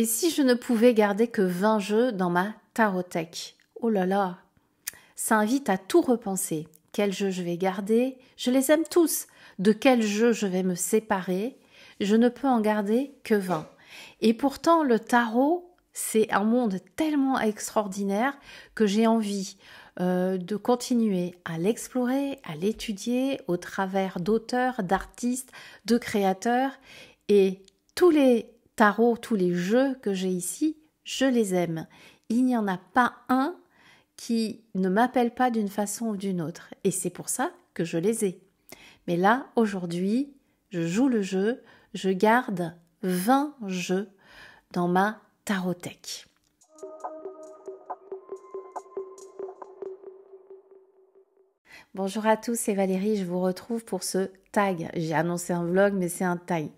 Et si je ne pouvais garder que 20 jeux dans ma tarothèque? Oh là là, ça invite à tout repenser. Quels jeux je vais garder? Je les aime tous. De quels jeux je vais me séparer? Je ne peux en garder que 20. Et pourtant, le tarot, c'est un monde tellement extraordinaire que j'ai envie de continuer à l'explorer, à l'étudier au travers d'auteurs, d'artistes, de créateurs. Et tous les tarots, tous les jeux que j'ai ici, je les aime. Il n'y en a pas un qui ne m'appelle pas d'une façon ou d'une autre. Et c'est pour ça que je les ai. Mais là, aujourd'hui, je joue le jeu, je garde 20 jeux dans ma tarothèque. Bonjour à tous, c'est Valérie, je vous retrouve pour ce tag. J'ai annoncé un vlog, mais c'est un tag.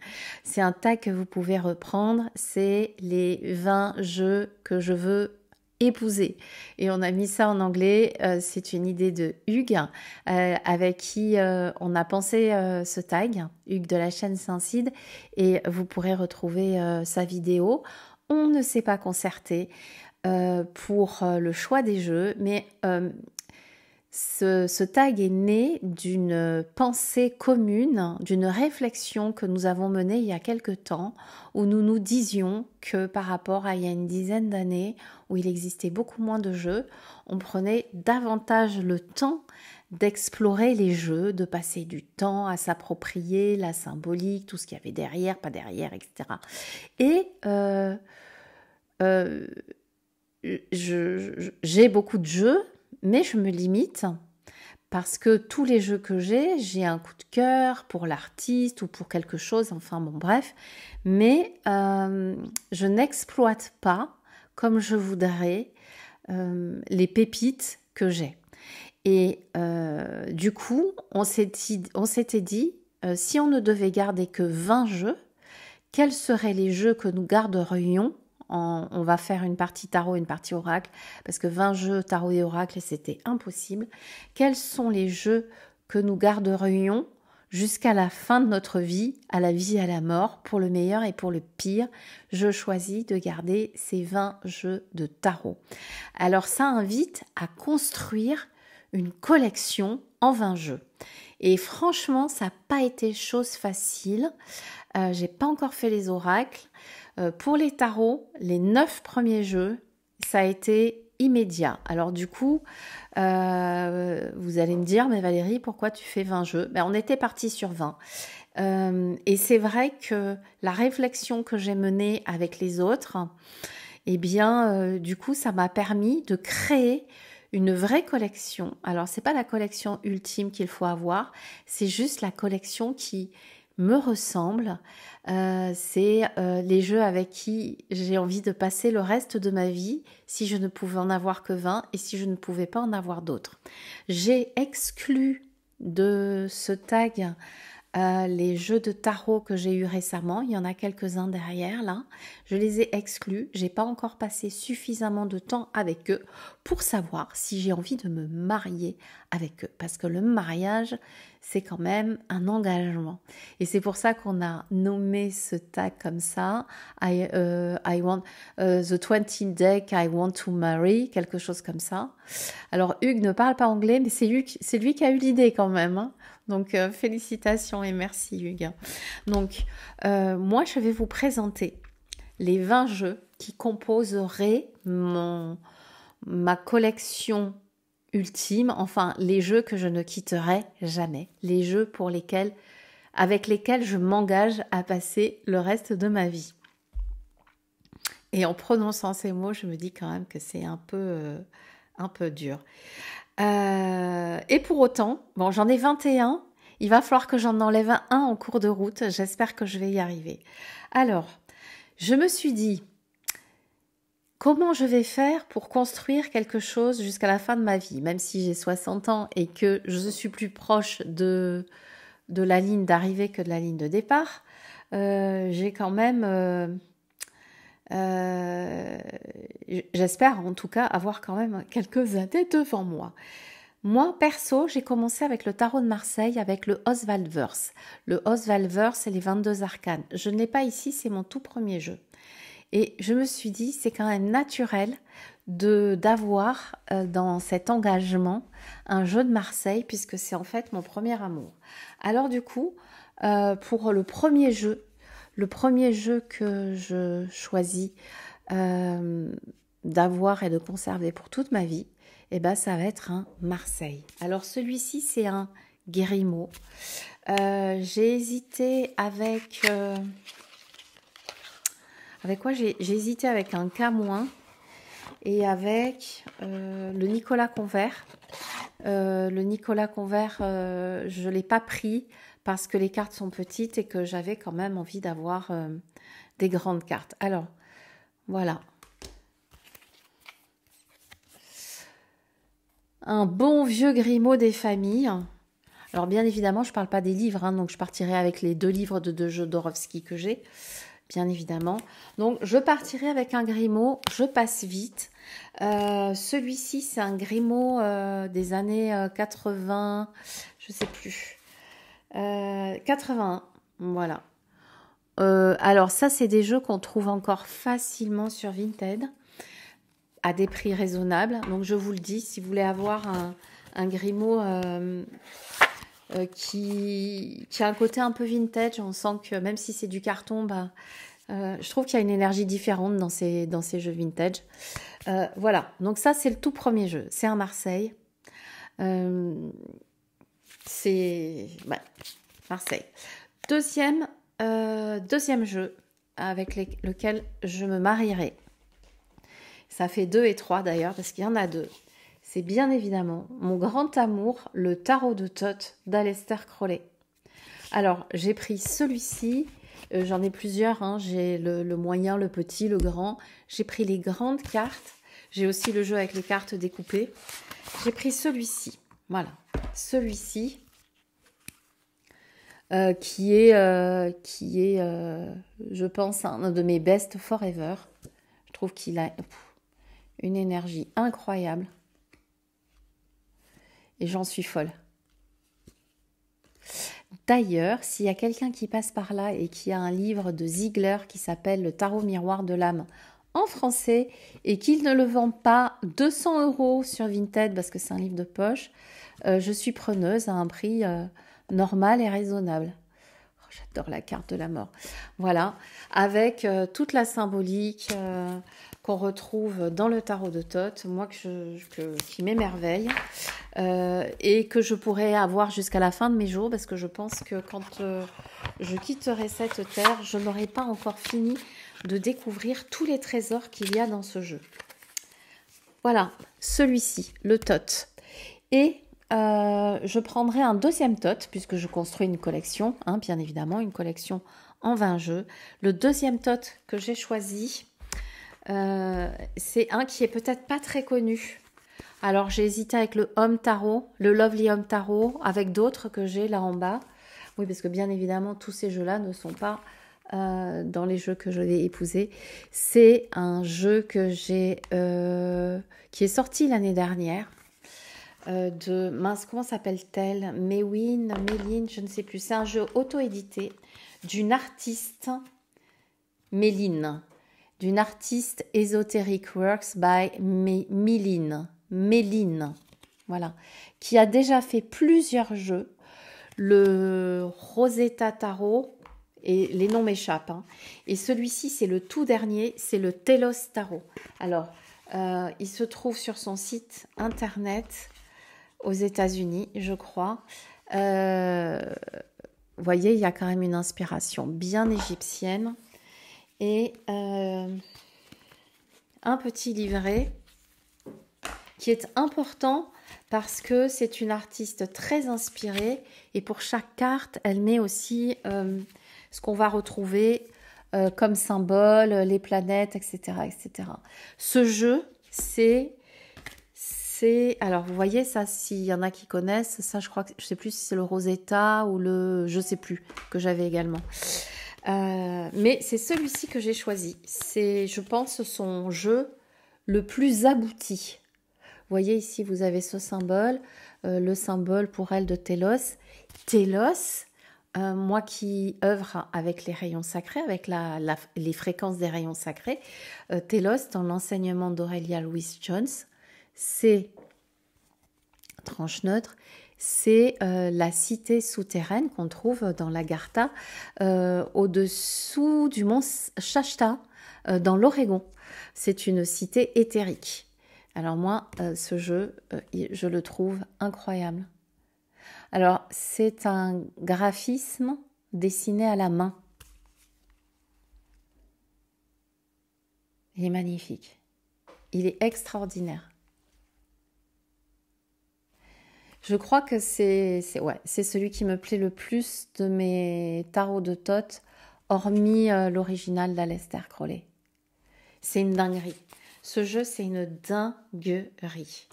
C'est un tag que vous pouvez reprendre, c'est les 20 jeux que je veux épouser. Et on a mis ça en anglais, c'est une idée de Hugues, avec qui on a pensé ce tag, Hugues de la chaîne Saint-Cide, et vous pourrez retrouver sa vidéo. On ne s'est pas concerté pour le choix des jeux, mais ce tag est né d'une pensée commune, d'une réflexion que nous avons menée il y a quelque temps, où nous nous disions que par rapport à il y a une dizaine d'années, où il existait beaucoup moins de jeux, on prenait davantage le temps d'explorer les jeux, de passer du temps à s'approprier la symbolique, tout ce qu'il y avait derrière, pas derrière, etc. Et j'ai beaucoup de jeux, mais je me limite parce que tous les jeux que j'ai un coup de cœur pour l'artiste ou pour quelque chose, enfin bon bref, mais je n'exploite pas comme je voudrais les pépites que j'ai. Et du coup, on s'était dit, si on ne devait garder que 20 jeux, quels seraient les jeux que nous garderions? On va faire une partie tarot et une partie oracle, parce que 20 jeux tarot et oracle, c'était impossible. Quels sont les jeux que nous garderions jusqu'à la fin de notre vie, à la vie et à la mort, pour le meilleur et pour le pire? Je choisis de garder ces 20 jeux de tarot. Alors ça invite à construire une collection en 20 jeux. Et franchement, ça n'a pas été chose facile. J'ai pas encore fait les oracles. Pour les tarots, les 9 premiers jeux, ça a été immédiat. Alors du coup, vous allez me dire, mais Valérie, pourquoi tu fais 20 jeux? Ben, on était parti sur 20. Et c'est vrai que la réflexion que j'ai menée avec les autres, eh bien, du coup, ça m'a permis de créer une vraie collection. Alors, c'est pas la collection ultime qu'il faut avoir, c'est juste la collection qui me ressemble. C'est les jeux avec qui j'ai envie de passer le reste de ma vie si je ne pouvais en avoir que 20 et si je ne pouvais pas en avoir d'autres. J'ai exclu de ce tag les jeux de tarot que j'ai eu récemment, il y en a quelques-uns derrière là, je les ai exclus, j'ai pas encore passé suffisamment de temps avec eux pour savoir si j'ai envie de me marier avec eux, parce que le mariage c'est quand même un engagement et c'est pour ça qu'on a nommé ce tag comme ça, I want the 20 deck I want to marry, quelque chose comme ça. Alors Hugues ne parle pas anglais, mais c'est lui qui a eu l'idée quand même, hein. Donc, félicitations et merci Hugues. Donc, moi, je vais vous présenter les 20 jeux qui composeraient ma collection ultime, enfin, les jeux que je ne quitterai jamais, les jeux avec lesquels je m'engage à passer le reste de ma vie. Et en prononçant ces mots, je me dis quand même que c'est un peu dur. Et pour autant, bon, j'en ai 21, il va falloir que j'en enlève un en cours de route, j'espère que je vais y arriver. Alors, je me suis dit, comment je vais faire pour construire quelque chose jusqu'à la fin de ma vie, même si j'ai 60 ans et que je suis plus proche de la ligne d'arrivée que de la ligne de départ, j'ai quand même... j'espère en tout cas avoir quand même quelques années devant moi. Moi, perso, j'ai commencé avec le tarot de Marseille, avec le Oswaldverse. Le Oswaldverse, c'est les 22 arcanes. Je ne l'ai pas ici, c'est mon tout premier jeu. Et je me suis dit, c'est quand même naturel d'avoir dans cet engagement un jeu de Marseille, puisque c'est en fait mon premier amour. Alors du coup, pour le premier jeu que je choisis d'avoir et de conserver pour toute ma vie, eh ben, ça va être un Marseille. Alors celui-ci, c'est un Guérimo. J'ai hésité avec... avec quoi j'ai hésité avec un K- et avec le Nicolas Convert. Le Nicolas Convert, je ne l'ai pas pris parce que les cartes sont petites et que j'avais quand même envie d'avoir des grandes cartes. Alors, voilà. Un bon vieux Grimaud des familles. Alors, bien évidemment, je ne parle pas des livres, hein, donc je partirai avec les 2 livres de Jodorowsky que j'ai, bien évidemment. Donc, je partirai avec un Grimaud, je passe vite. Celui-ci, c'est un Grimaud des années 80, je ne sais plus. 81, voilà. Alors ça, c'est des jeux qu'on trouve encore facilement sur Vinted à des prix raisonnables. Donc je vous le dis, si vous voulez avoir un Grimaud qui a un côté un peu vintage, on sent que même si c'est du carton, je trouve qu'il y a une énergie différente dans ces jeux vintage. Voilà, donc ça c'est le tout premier jeu, c'est un Marseille. C'est Marseille. Deuxième jeu avec lequel je me marierai. Ça fait 2 et 3 d'ailleurs, parce qu'il y en a 2. C'est bien évidemment mon grand amour, le tarot de Thoth d'Aleister Crowley. Alors, j'ai pris celui-ci. J'en ai plusieurs. Hein. J'ai le moyen, le petit, le grand. J'ai pris les grandes cartes. J'ai aussi le jeu avec les cartes découpées. J'ai pris celui-ci. Voilà. Celui-ci. Qui est, je pense, un de mes best forever. Je trouve qu'il a une énergie incroyable. Et j'en suis folle. D'ailleurs, s'il y a quelqu'un qui passe par là et qui a un livre de Ziegler qui s'appelle Le Tarot Miroir de l'âme en français et qu'il ne le vend pas 200 € sur Vinted parce que c'est un livre de poche, je suis preneuse à un prix normal et raisonnable. Oh, j'adore la carte de la mort. Voilà, avec toute la symbolique qu'on retrouve dans le tarot de Thoth, moi qui m'émerveille et que je pourrais avoir jusqu'à la fin de mes jours parce que je pense que quand je quitterai cette terre, je n'aurai pas encore fini de découvrir tous les trésors qu'il y a dans ce jeu. Voilà, celui-ci, le Thoth. Et je prendrai un deuxième Thoth, puisque je construis une collection, hein, bien évidemment, une collection en 20 jeux. Le deuxième Thoth que j'ai choisi, c'est un qui est peut-être pas très connu. Alors, j'ai hésité avec le Homme Tarot, le Lovely Homme Tarot, avec d'autres que j'ai là en bas. Oui, parce que bien évidemment, tous ces jeux-là ne sont pas dans les jeux que je vais épouser. C'est un jeu que j'ai qui est sorti l'année dernière. Comment s'appelle-t-elle? Méline, je ne sais plus. C'est un jeu auto-édité d'une artiste, Méline, d'une artiste Esoteric Works by Méline, voilà, qui a déjà fait plusieurs jeux, le Rosetta Tarot, et les noms m'échappent, hein. Et celui-ci, c'est le tout dernier, c'est le Telos Tarot. Alors, il se trouve sur son site internet aux États-Unis, je crois. Vous voyez, il y a quand même une inspiration bien égyptienne. Et un petit livret qui est important parce que c'est une artiste très inspirée et pour chaque carte, elle met aussi ce qu'on va retrouver comme symbole, les planètes, etc., etc. Ce jeu, alors vous voyez ça, s'il y en a qui connaissent, ça je crois que je sais plus si c'est le Rosetta ou le je sais plus que j'avais également. Mais c'est celui-ci que j'ai choisi. C'est, je pense, son jeu le plus abouti. Vous voyez ici, vous avez ce symbole, le symbole pour elle de Télos. Télos, moi qui œuvre avec les rayons sacrés, avec les fréquences des rayons sacrés, Télos, dans l'enseignement d'Aurélia Louise Jones, c'est tranche neutre, c'est la cité souterraine qu'on trouve dans l'Agartha, au-dessous du mont Shasta, dans l'Oregon. C'est une cité éthérique. Alors moi, ce jeu, je le trouve incroyable. Alors, c'est un graphisme dessiné à la main. Il est magnifique. Il est extraordinaire. Je crois que c'est celui qui me plaît le plus de mes tarots de Thoth, hormis l'original d'Aleister Crowley. C'est une dinguerie. Ce jeu, c'est une dinguerie.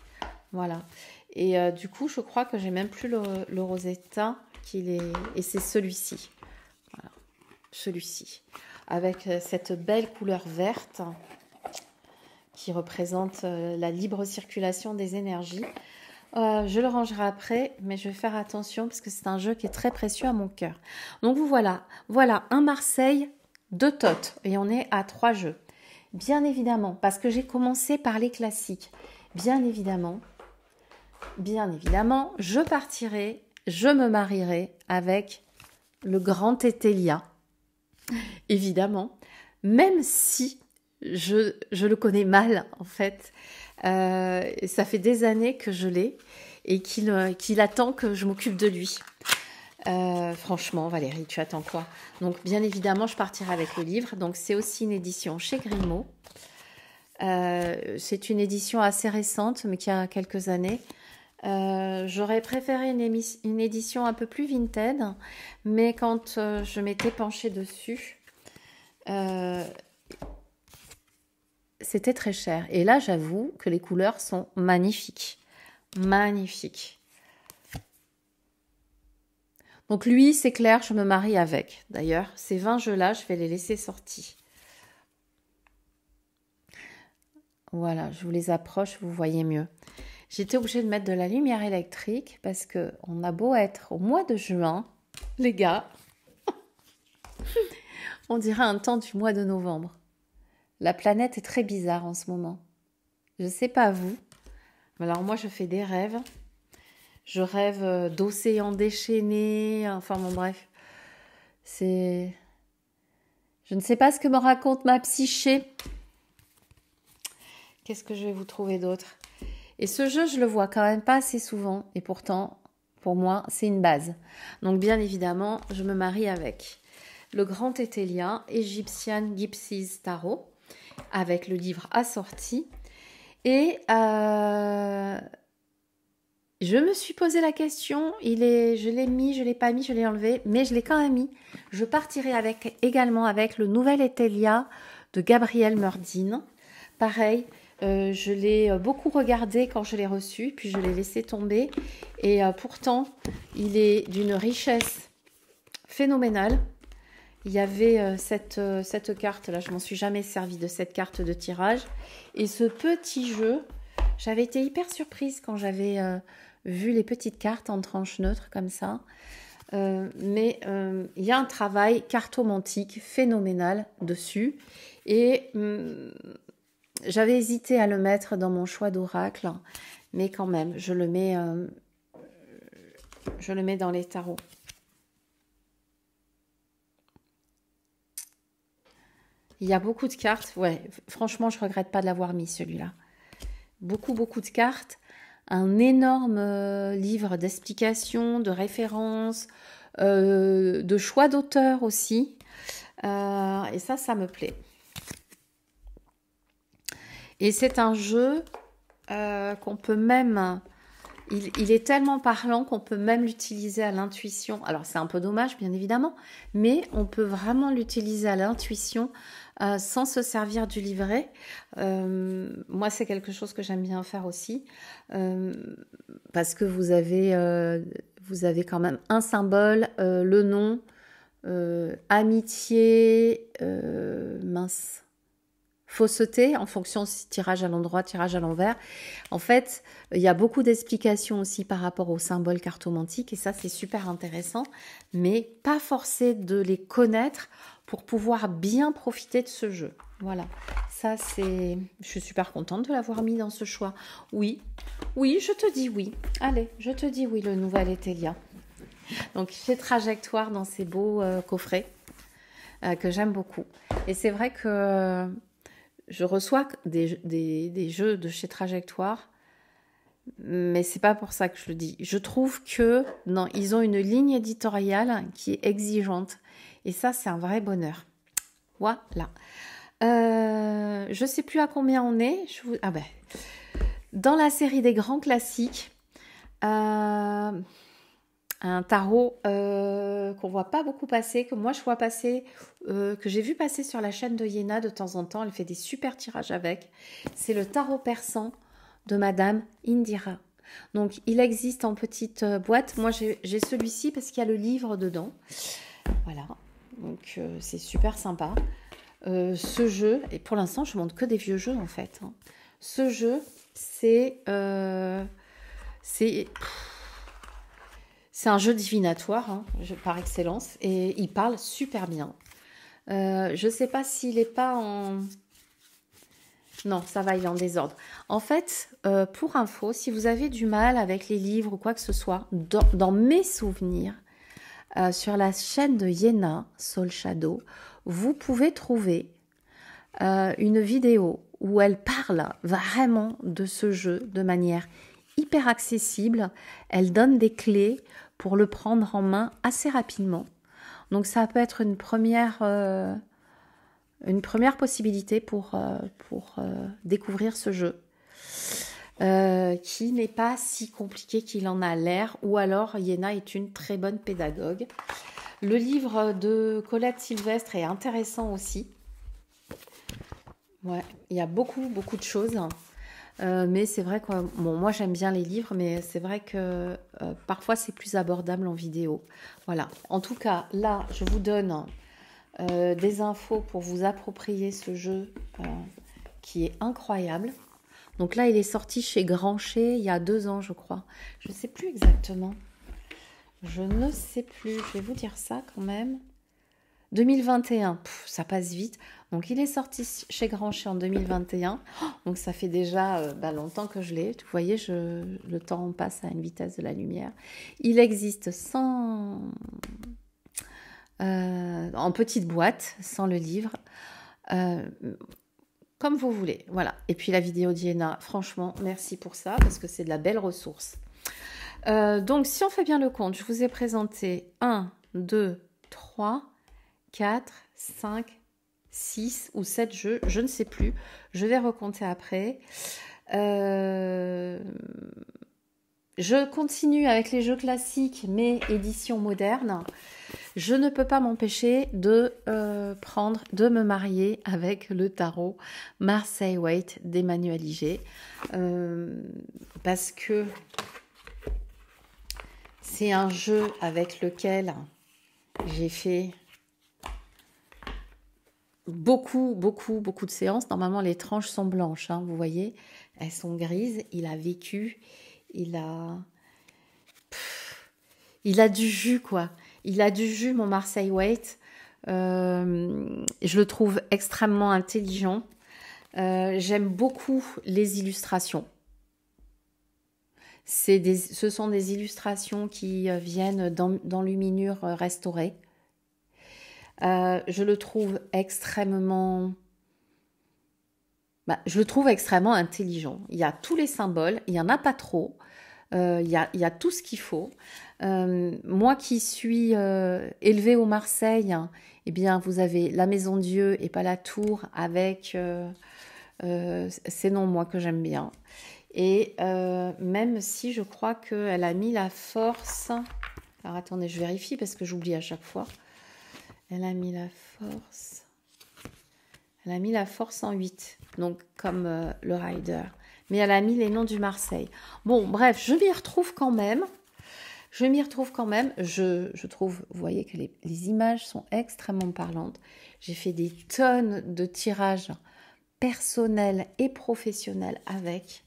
Voilà. Et du coup, je crois que j'ai même plus le Rosetta et c'est celui-ci. Voilà. Celui-ci. Avec cette belle couleur verte qui représente la libre circulation des énergies. Je le rangerai après, mais je vais faire attention parce que c'est un jeu qui est très précieux à mon cœur. Donc voilà un Marseille de Thoth et on est à 3 jeux. Bien évidemment, parce que j'ai commencé par les classiques. Bien évidemment, je partirai, je me marierai avec le grand Etelia. Évidemment, même si je le connais mal en fait. Ça fait des années que je l'ai et qu'il attend que je m'occupe de lui. Franchement, Valérie, tu attends quoi? Donc, bien évidemment, je partirai avec le livre. Donc, c'est aussi une édition chez Grimaud. C'est une édition assez récente, mais qui a quelques années. J'aurais préféré une édition un peu plus vintage, mais quand je m'étais penchée dessus, c'était très cher. Et là, j'avoue que les couleurs sont magnifiques. Magnifiques. Donc lui, c'est clair, je me marie avec. D'ailleurs, ces 20 jeux-là, je vais les laisser sortis. Voilà, je vous les approche, vous voyez mieux. J'étais obligée de mettre de la lumière électrique parce qu'on a beau être au mois de juin, les gars, on dirait un temps du mois de novembre. La planète est très bizarre en ce moment. Je ne sais pas vous, mais alors moi je fais des rêves. Je rêve d'océans déchaînés, enfin bon bref. Je ne sais pas ce que me raconte ma psyché. Qu'est-ce que je vais vous trouver d'autre? Et ce jeu, je le vois quand même pas assez souvent. Et pourtant, pour moi, c'est une base. Donc bien évidemment, je me marie avec le grand Etelia, Egyptian Gypsies Tarot, avec le livre assorti. Et je me suis posé la question, je l'ai mis, je l'ai pas mis, je l'ai enlevé, mais je l'ai quand même mis. Je partirai également avec le nouvel Etelia de Gabriel Murdine. Pareil, je l'ai beaucoup regardé quand je l'ai reçu, puis je l'ai laissé tomber. Et pourtant, il est d'une richesse phénoménale. Il y avait cette carte-là, je m'en suis jamais servi de cette carte de tirage. Et ce petit jeu, j'avais été hyper surprise quand j'avais vu les petites cartes en tranche neutre comme ça. Mais il y a un travail cartomantique phénoménal dessus. Et j'avais hésité à le mettre dans mon choix d'oracle, mais quand même, je le mets dans les tarots. Il y a beaucoup de cartes. Ouais, franchement, je regrette pas de l'avoir mis celui-là. Beaucoup de cartes. Un énorme livre d'explications, de références, de choix d'auteur aussi. Et ça me plaît. Et c'est un jeu qu'on peut même... Il est tellement parlant qu'on peut même l'utiliser à l'intuition. Alors, c'est un peu dommage, bien évidemment, mais on peut vraiment l'utiliser à l'intuition sans se servir du livret. Moi, c'est quelque chose que j'aime bien faire aussi parce que vous avez quand même un symbole, le nom, amitié, fausseté en fonction si tirage à l'endroit, tirage à l'envers. En fait, il y a beaucoup d'explications aussi par rapport aux symboles cartomantiques et ça, c'est super intéressant, mais pas forcé de les connaître pour pouvoir bien profiter de ce jeu. Voilà, ça c'est... Je suis super contente de l'avoir mis dans ce choix. Oui, oui, je te dis oui. Allez, je te dis oui, le nouvel Etelia. Donc, chez Trajectoire dans ces beaux coffrets que j'aime beaucoup. Et c'est vrai que je reçois des jeux de chez Trajectoire, mais c'est pas pour ça que je le dis. Je trouve que non, ils ont une ligne éditoriale qui est exigeante. Et ça, c'est un vrai bonheur. Voilà. Je sais plus à combien on est. Ah ben, dans la série des grands classiques, un tarot qu'on voit pas beaucoup passer, que moi je vois passer, que j'ai vu passer sur la chaîne de Yéna de temps en temps. Elle fait des super tirages avec. C'est le tarot persan de Madame Indira. Donc il existe en petite boîte. Moi j'ai celui-ci parce qu'il y a le livre dedans. Voilà. Donc c'est super sympa. Ce jeu, et pour l'instant je montre que des vieux jeux en fait. Hein. Ce jeu, c'est un jeu divinatoire hein, par excellence et il parle super bien. Je ne sais pas s'il n'est pas en... Non, ça va, il est en désordre. En fait, pour info, si vous avez du mal avec les livres ou quoi que ce soit, dans mes souvenirs, sur la chaîne de Yéna, Soul Shadow, vous pouvez trouver une vidéo où elle parle vraiment de ce jeu de manière hyper accessible. Elle donne des clés pour le prendre en main assez rapidement. Donc ça peut être une première possibilité pour découvrir ce jeu. Qui n'est pas si compliqué qu'il en a l'air, ou alors Yéna est une très bonne pédagogue. Le livre de Colette Sylvestre est intéressant aussi. Ouais, il y a beaucoup de choses. Mais c'est vrai que bon, moi j'aime bien les livres, mais c'est vrai que parfois c'est plus abordable en vidéo. Voilà. En tout cas, là, je vous donne des infos pour vous approprier ce jeu qui est incroyable. Donc là, il est sorti chez Grancher il y a 2 ans, je crois. Je ne sais plus exactement. Je ne sais plus. Je vais vous dire ça quand même. 2021, ça passe vite. Donc, il est sorti chez Grancher en 2021. Donc, ça fait déjà longtemps que je l'ai. Vous voyez, le temps passe à une vitesse de la lumière. Il existe en petite boîte, sans le livre. Comme vous voulez, voilà. Et puis la vidéo d'Iéna, franchement, merci pour ça, parce que c'est de la belle ressource. Donc, si on fait bien le compte, je vous ai présenté 1, 2, 3, 4, 5, 6 ou 7 jeux, je ne sais plus. Je vais recompter après. Je continue avec les jeux classiques, mais édition moderne. Je ne peux pas m'empêcher de me marier avec le tarot Marseille Waite d'Emmanuel Iger. Parce que c'est un jeu avec lequel j'ai fait beaucoup de séances. Normalement, les tranches sont blanches, hein, vous voyez. Elles sont grises. Il a vécu, il a du jus, quoi. Il a du jus, mon Marseille Waite. Je le trouve extrêmement intelligent. J'aime beaucoup les illustrations. Ce sont des illustrations qui viennent d'enluminure restaurée. Je le trouve extrêmement intelligent. Il y a tous les symboles, il n'y en a pas trop. Il y a tout ce qu'il faut. Moi qui suis élevée au Marseille, eh bien, vous avez la Maison Dieu et pas la Tour avec ces noms, moi, que j'aime bien. Et même si je crois qu'elle a mis la force... Alors, attendez, je vérifie parce que j'oublie à chaque fois. Elle a mis la force... Elle a mis la force en 8, donc comme le rider. Mais elle a mis les noms du Marseille. Bon, bref, je m'y retrouve quand même. Je trouve, vous voyez que les images sont extrêmement parlantes. J'ai fait des tonnes de tirages personnel et professionnel avec.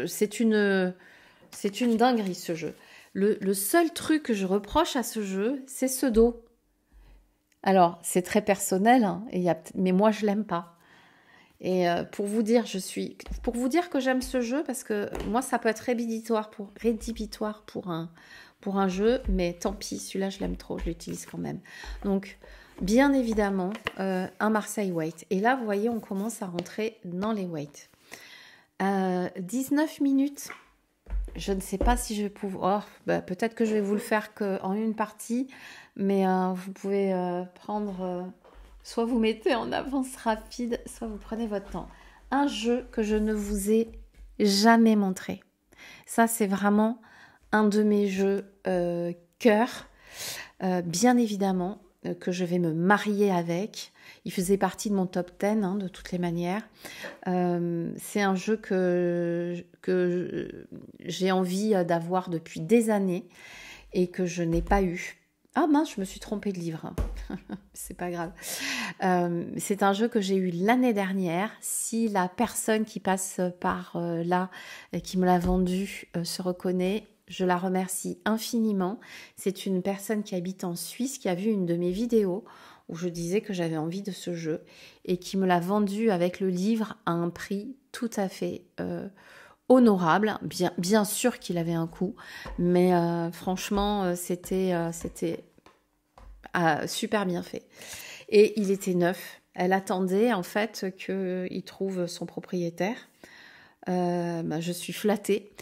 C'est une dinguerie ce jeu. Le seul truc que je reproche à ce jeu, c'est ce dos. Alors, c'est très personnel, hein, mais moi, je l'aime pas. Et pour vous dire que j'aime ce jeu, parce que moi, ça peut être rédhibitoire pour un jeu, mais tant pis, celui-là, je l'aime trop, je l'utilise quand même. Donc, bien évidemment, un Marseille Weight. Et là, vous voyez, on commence à rentrer dans les weights. 19 minutes. Je ne sais pas si je vais pouvoir... peut-être que je vais vous le faire qu'en une partie, mais vous pouvez prendre... soit vous mettez en avance rapide, soit vous prenez votre temps. Un jeu que je ne vous ai jamais montré. Ça, c'est vraiment un de mes jeux cœur. Bien évidemment, que je vais me marier avec. Il faisait partie de mon top 10, hein, de toutes les manières. C'est un jeu que j'ai envie d'avoir depuis des années et que je n'ai pas eu. Ah mince, je me suis trompée de livre. C'est pas grave. C'est un jeu que j'ai eu l'année dernière. Si la personne qui passe par là et qui me l'a vendu se reconnaît, je la remercie infiniment. C'est une personne qui habite en Suisse qui a vu une de mes vidéos où je disais que j'avais envie de ce jeu et qui me l'a vendu avec le livre à un prix tout à fait honorable. Bien sûr qu'il avait un coût, mais franchement, c'était super bien fait. Et il était neuf. Elle attendait en fait qu'il trouve son propriétaire. Je suis flattée.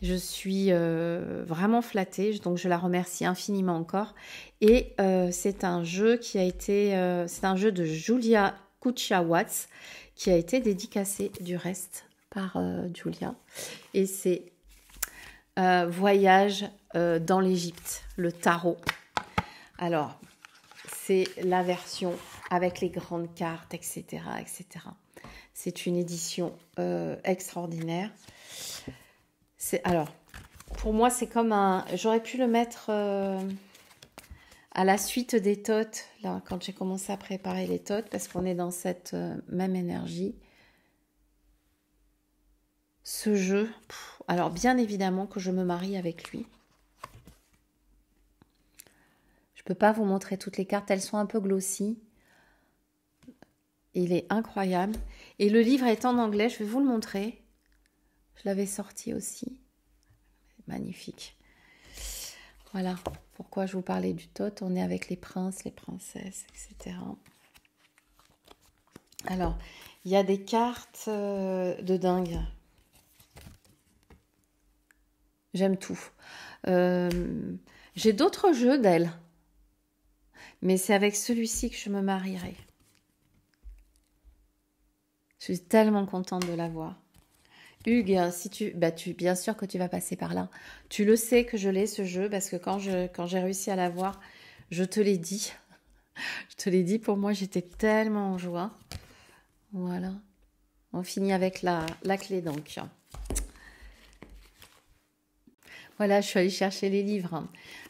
Je suis vraiment flattée, donc je la remercie infiniment encore. Et c'est un jeu qui a été, c'est un jeu de Julia Kuchia-Watts qui a été dédicacé du reste par Julia. Et c'est Voyage dans l'Égypte, le tarot. Alors, c'est la version avec les grandes cartes, etc., etc. C'est une édition extraordinaire. Alors, pour moi, c'est comme un... J'aurais pu le mettre à la suite des totes, là, quand j'ai commencé à préparer les totes, parce qu'on est dans cette même énergie. Ce jeu, alors bien évidemment que je me marie avec lui. Je ne peux pas vous montrer toutes les cartes, elles sont un peu glossy. Il est incroyable. Et le livre est en anglais, je vais vous le montrer. Je l'avais sorti aussi. Magnifique. Voilà pourquoi je vous parlais du tot. On est avec les princes, les princesses, etc. Alors, il y a des cartes de dingue. J'aime tout. J'ai d'autres jeux d'elle. Mais c'est avec celui-ci que je me marierai. Je suis tellement contente de l'avoir. Hugues, si bien sûr que tu vas passer par là. Tu le sais que je l'ai ce jeu parce que quand j'ai réussi à l'avoir, je te l'ai dit. Je te l'ai dit, pour moi, j'étais tellement en joie. Voilà. On finit avec la clé donc. Voilà, je suis allée chercher les livres.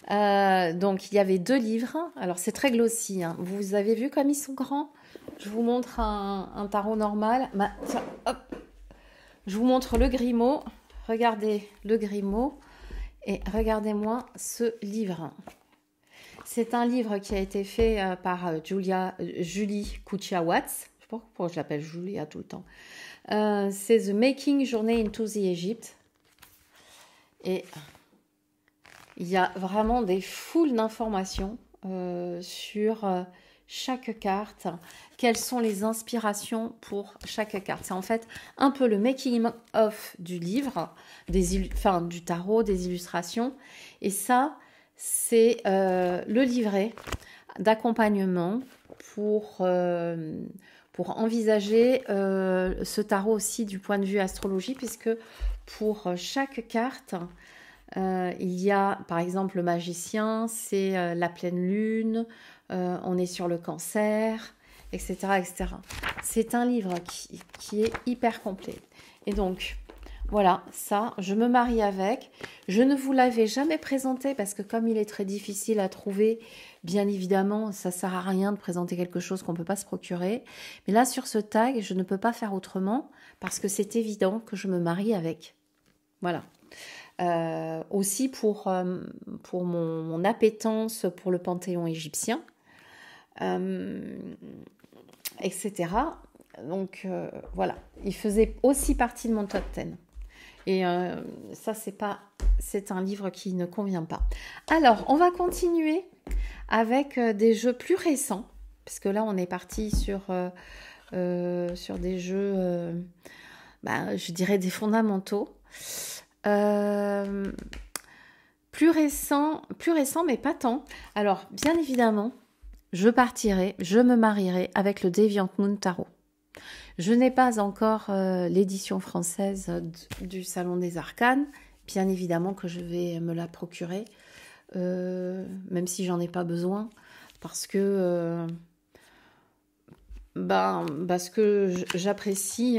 Donc, il y avait 2 livres. Alors, c'est très glossy. Hein. Vous avez vu comme ils sont grands? Je vous montre un tarot normal. Tiens, hop. Je vous montre le Grimaud. Regardez le Grimaud. Et regardez-moi ce livre. C'est un livre qui a été fait par Julie Kuchia-Watts. Je sais pas pourquoi je l'appelle Julia tout le temps. C'est The Making Journey into the Egypt. Et il y a vraiment des foules d'informations sur chaque carte. Quelles sont les inspirations pour chaque carte? C'est en fait un peu le making of du livre, du tarot, des illustrations. Et ça, c'est le livret d'accompagnement pour envisager ce tarot aussi du point de vue astrologie, puisque pour chaque carte, il y a par exemple le magicien, c'est la pleine lune, on est sur le cancer, etc. etc. C'est un livre qui est hyper complet. Et donc, Voilà, ça, je me marie avec. Je ne vous l'avais jamais présenté parce que comme il est très difficile à trouver, bien évidemment, ça sert à rien de présenter quelque chose qu'on ne peut pas se procurer. Mais là, sur ce tag, je ne peux pas faire autrement parce que c'est évident que je me marie avec. Voilà. Aussi pour mon appétence pour le panthéon égyptien, etc. Donc voilà, il faisait aussi partie de mon top 10. Et ça, c'est un livre qui ne convient pas. Alors, on va continuer avec des jeux plus récents, parce que là, on est parti sur des jeux, je dirais des fondamentaux. Plus récents, mais pas tant. Alors, bien évidemment, je me marierai avec le Deviant Moon Tarot. Je n'ai pas encore l'édition française du Salon des Arcanes. Bien évidemment que je vais me la procurer, même si j'en ai pas besoin, parce que j'apprécie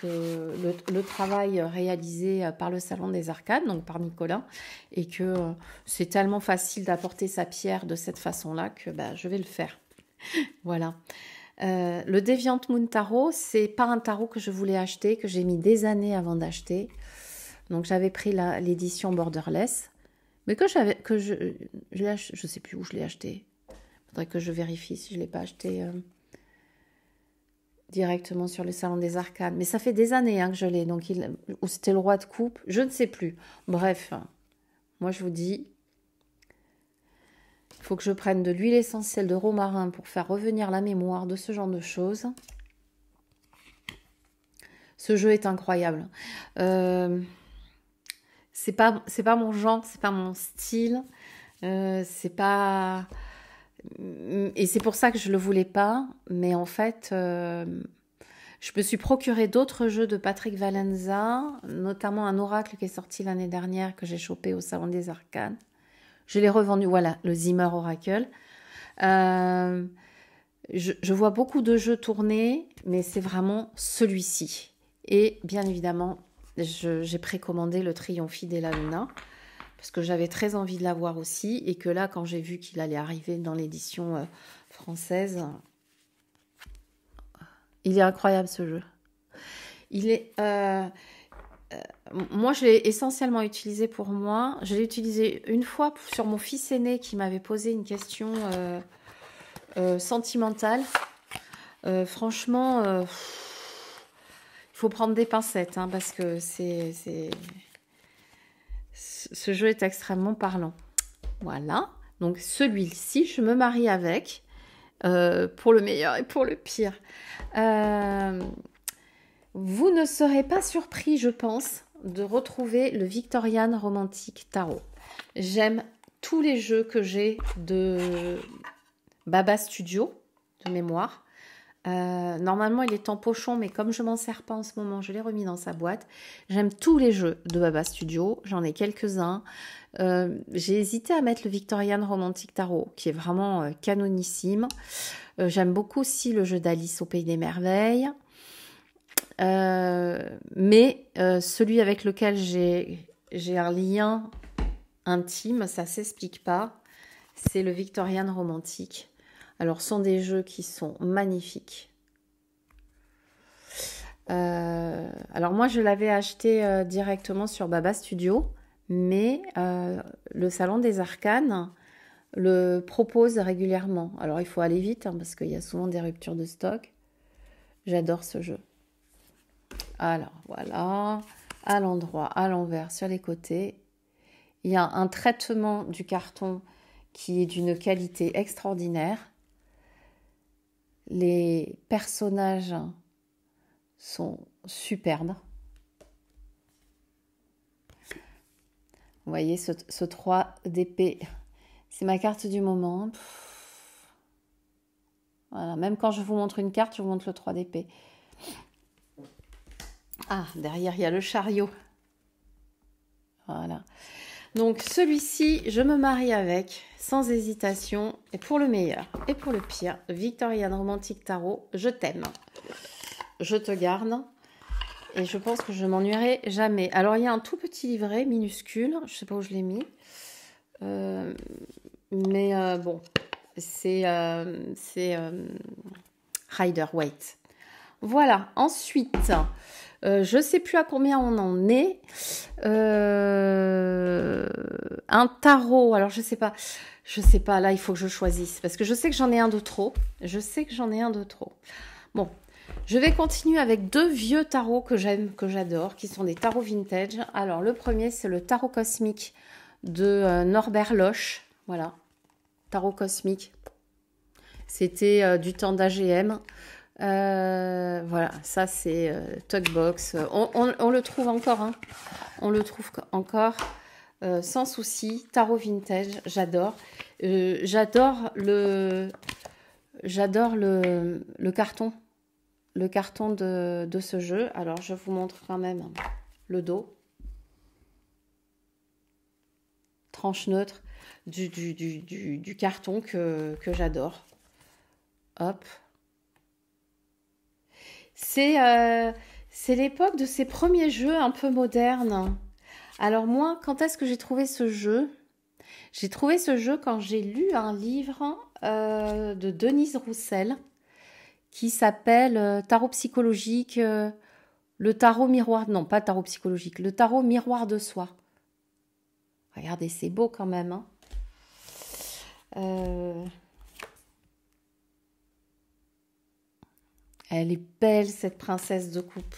que le travail réalisé par le Salon des Arcanes, donc par Nicolas, et que c'est tellement facile d'apporter sa pierre de cette façon-là que je vais le faire. Voilà. Le Deviant Moon Tarot, c'est pas un tarot que je voulais acheter, que j'ai mis des années avant d'acheter. Donc j'avais pris l'édition Borderless, mais je sais plus où je l'ai acheté. Faudrait que je vérifie si je l'ai pas acheté directement sur le Salon des Arcanes. Mais ça fait des années que je l'ai, donc ou c'était le Roi de Coupe, je ne sais plus. Bref, moi je vous dis. Il faut que je prenne de l'huile essentielle de romarin pour faire revenir la mémoire de ce genre de choses. Ce jeu est incroyable. C'est pas mon genre, c'est pas mon style. C'est pas... Et c'est pour ça que je le voulais pas. Mais en fait, je me suis procuré d'autres jeux de Patrick Valenza, notamment un oracle qui est sorti l'année dernière que j'ai chopé au Salon des Arcanes. Je l'ai revendu, voilà, le Zimmer Oracle. Je vois beaucoup de jeux tourner, mais c'est vraiment celui-ci. Et bien évidemment, j'ai précommandé le Triomphe de la Luna, parce que j'avais très envie de l'avoir aussi, et que là, quand j'ai vu qu'il allait arriver dans l'édition française, il est incroyable ce jeu. Moi, je l'ai essentiellement utilisé pour moi. Je l'ai utilisé une fois sur mon fils aîné qui m'avait posé une question sentimentale. Franchement, il faut prendre des pincettes parce que ce jeu est extrêmement parlant. Voilà. Donc celui-ci, je me marie avec pour le meilleur et pour le pire. Vous ne serez pas surpris, je pense, de retrouver le Victorian Romantic Tarot. J'aime tous les jeux que j'ai de Baba Studio, de mémoire. Normalement, il est en pochon, mais comme je m'en sers pas en ce moment, je l'ai remis dans sa boîte. J'aime tous les jeux de Baba Studio. J'en ai quelques-uns. J'ai hésité à mettre le Victorian Romantic Tarot, qui est vraiment canonissime. J'aime beaucoup aussi le jeu d'Alice au Pays des Merveilles. Mais celui avec lequel j'ai un lien intime, ça s'explique pas, c'est le Victorian Romantic. Alors, ce sont des jeux qui sont magnifiques. Alors, moi, je l'avais acheté directement sur Baba Studio, mais le Salon des Arcanes le propose régulièrement. Alors, il faut aller vite, parce qu'il y a souvent des ruptures de stock. J'adore ce jeu. Alors, voilà, à l'endroit, à l'envers, sur les côtés. Il y a un traitement du carton qui est d'une qualité extraordinaire. Les personnages sont superbes. Vous voyez, ce 3 d'épée, c'est ma carte du moment. Voilà, même quand je vous montre une carte, je vous montre le 3 d'épée. Ah, derrière, il y a le chariot. Voilà. Donc, celui-ci, je me marie avec, sans hésitation, et pour le meilleur et pour le pire, Victorian Romantic Tarot, je t'aime. Je te garde. Et je pense que je m'ennuierai jamais. Alors, il y a un tout petit livret minuscule. Je ne sais pas où je l'ai mis. Mais bon, c'est Rider-Waite. Voilà. Ensuite, je ne sais plus à combien on en est. Un tarot. Alors, je sais pas. Je sais pas. Là, il faut que je choisisse. Parce que je sais que j'en ai un de trop. Bon. Je vais continuer avec 2 vieux tarots que j'aime, que j'adore, qui sont des tarots vintage. Alors, le premier, c'est le tarot cosmique de Norbert Loch. Voilà. Tarot cosmique. C'était du temps d'AGM. Voilà, ça c'est Talkbox. On le trouve encore, hein. On le trouve encore sans souci. Tarot vintage, j'adore. J'adore le carton. Le carton de ce jeu. Alors, je vous montre quand même le dos. Tranche neutre du carton que j'adore. Hop. C'est l'époque de ces premiers jeux un peu modernes. Alors moi, quand est-ce que j'ai trouvé ce jeu? J'ai trouvé ce jeu quand j'ai lu un livre de Denise Roussel qui s'appelle Tarot psychologique, le tarot miroir... Non, pas tarot psychologique, le tarot miroir de soi. Regardez, c'est beau quand même, hein. Elle est belle, cette princesse de coupe.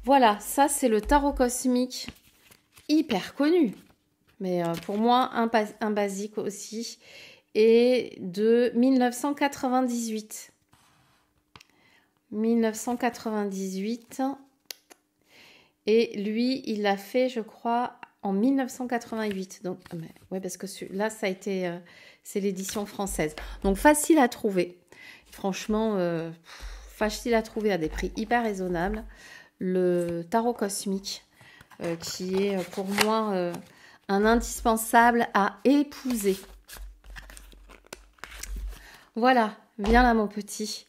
Voilà, ça c'est le tarot cosmique, hyper connu. Mais pour moi, un basique aussi. Et de 1998. 1998. Et lui, il l'a fait, je crois, en 1988. Donc, ouais, parce que là, ça a été... c'est l'édition française. Donc, facile à trouver. Franchement, facile à trouver à des prix hyper raisonnables. Le tarot cosmique, qui est pour moi un indispensable à épouser. Voilà, viens là mon petit.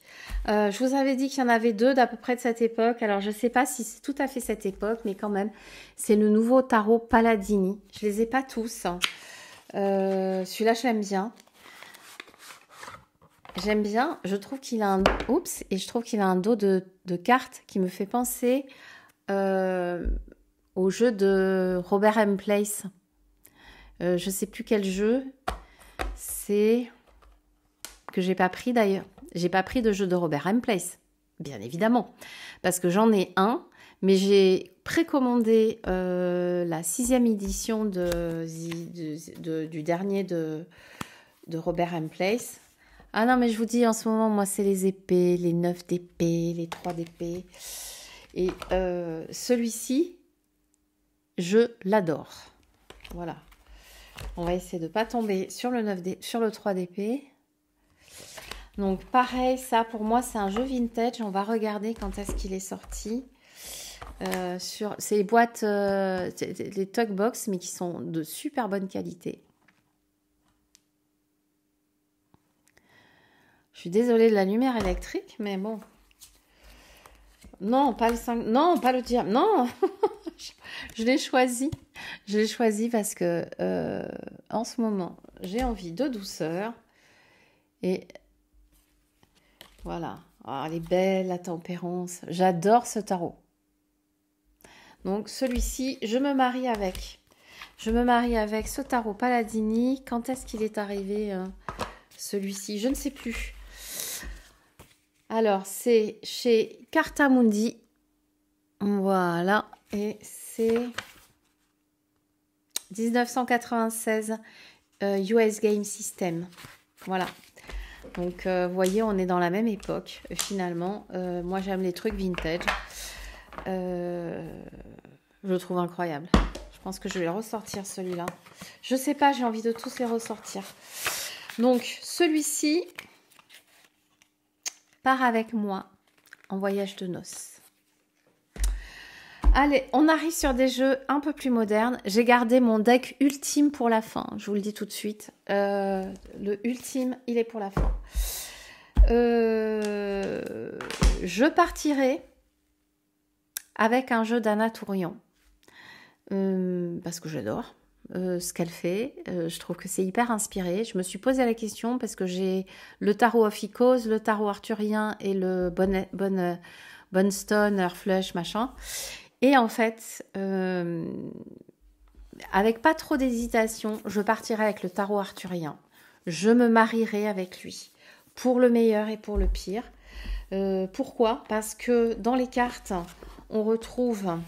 Je vous avais dit qu'il y en avait 2 d'à peu près de cette époque. Alors je ne sais pas si c'est tout à fait cette époque, mais quand même, c'est le nouveau tarot Palladini. Je ne les ai pas tous. Celui-là, je l'aime bien. J'aime bien. Je trouve qu'il a un... Oups, et je trouve qu'il a un dos de cartes qui me fait penser au jeu de Robert M. Place. Je ne sais plus quel jeu. C'est... que j'ai pas pris d'ailleurs. J'ai pas pris de jeu de Robert M. Place, bien évidemment, parce que j'en ai un, mais j'ai précommandé la 6e édition du dernier de Robert M. Place. Ah non, mais je vous dis, en ce moment, moi, c'est les épées, les 9 d'épée, les 3 d'épée. Et celui-ci, je l'adore. Voilà. On va essayer de ne pas tomber sur le 3 d'épée. Donc pareil, ça pour moi c'est un jeu vintage. On va regarder quand est-ce qu'il est sorti. C'est les boîtes, les Talkbox, mais qui sont de super bonne qualité. Je suis désolée de la lumière électrique, mais bon. Non, pas le 5. Non, pas le diable. Non. Je l'ai choisi. Je l'ai choisi parce que en ce moment, j'ai envie de douceur. Et voilà. Oh, elle est belle, la tempérance. J'adore ce tarot. Donc, celui-ci, je me marie avec. Je me marie avec ce tarot Palladini. Quand est-ce qu'il est arrivé, celui-ci? Je ne sais plus. Alors, c'est chez Cartamundi. Voilà. Et c'est 1996 US Game System. Voilà. Donc, vous voyez, on est dans la même époque, finalement. Moi, j'aime les trucs vintage. Je le trouve incroyable. Je pense que je vais le ressortir, celui-là. Je sais pas, j'ai envie de tous les ressortir. Donc, celui-ci part avec moi en voyage de noces. Allez, on arrive sur des jeux un peu plus modernes. J'ai gardé mon deck ultime pour la fin. Je vous le dis tout de suite. Le ultime, il est pour la fin. Je partirai avec un jeu d'Anna Tourian. Parce que j'adore ce qu'elle fait. Je trouve que c'est hyper inspiré. Je me suis posé la question parce que j'ai le tarot of Icos, le tarot arthurien et le Bonstone, Earthflush, machin. Et en fait, avec pas trop d'hésitation, je partirai avec le tarot arthurien. Je me marierai avec lui, pour le meilleur et pour le pire. Pourquoi? Parce que dans les cartes, on retrouve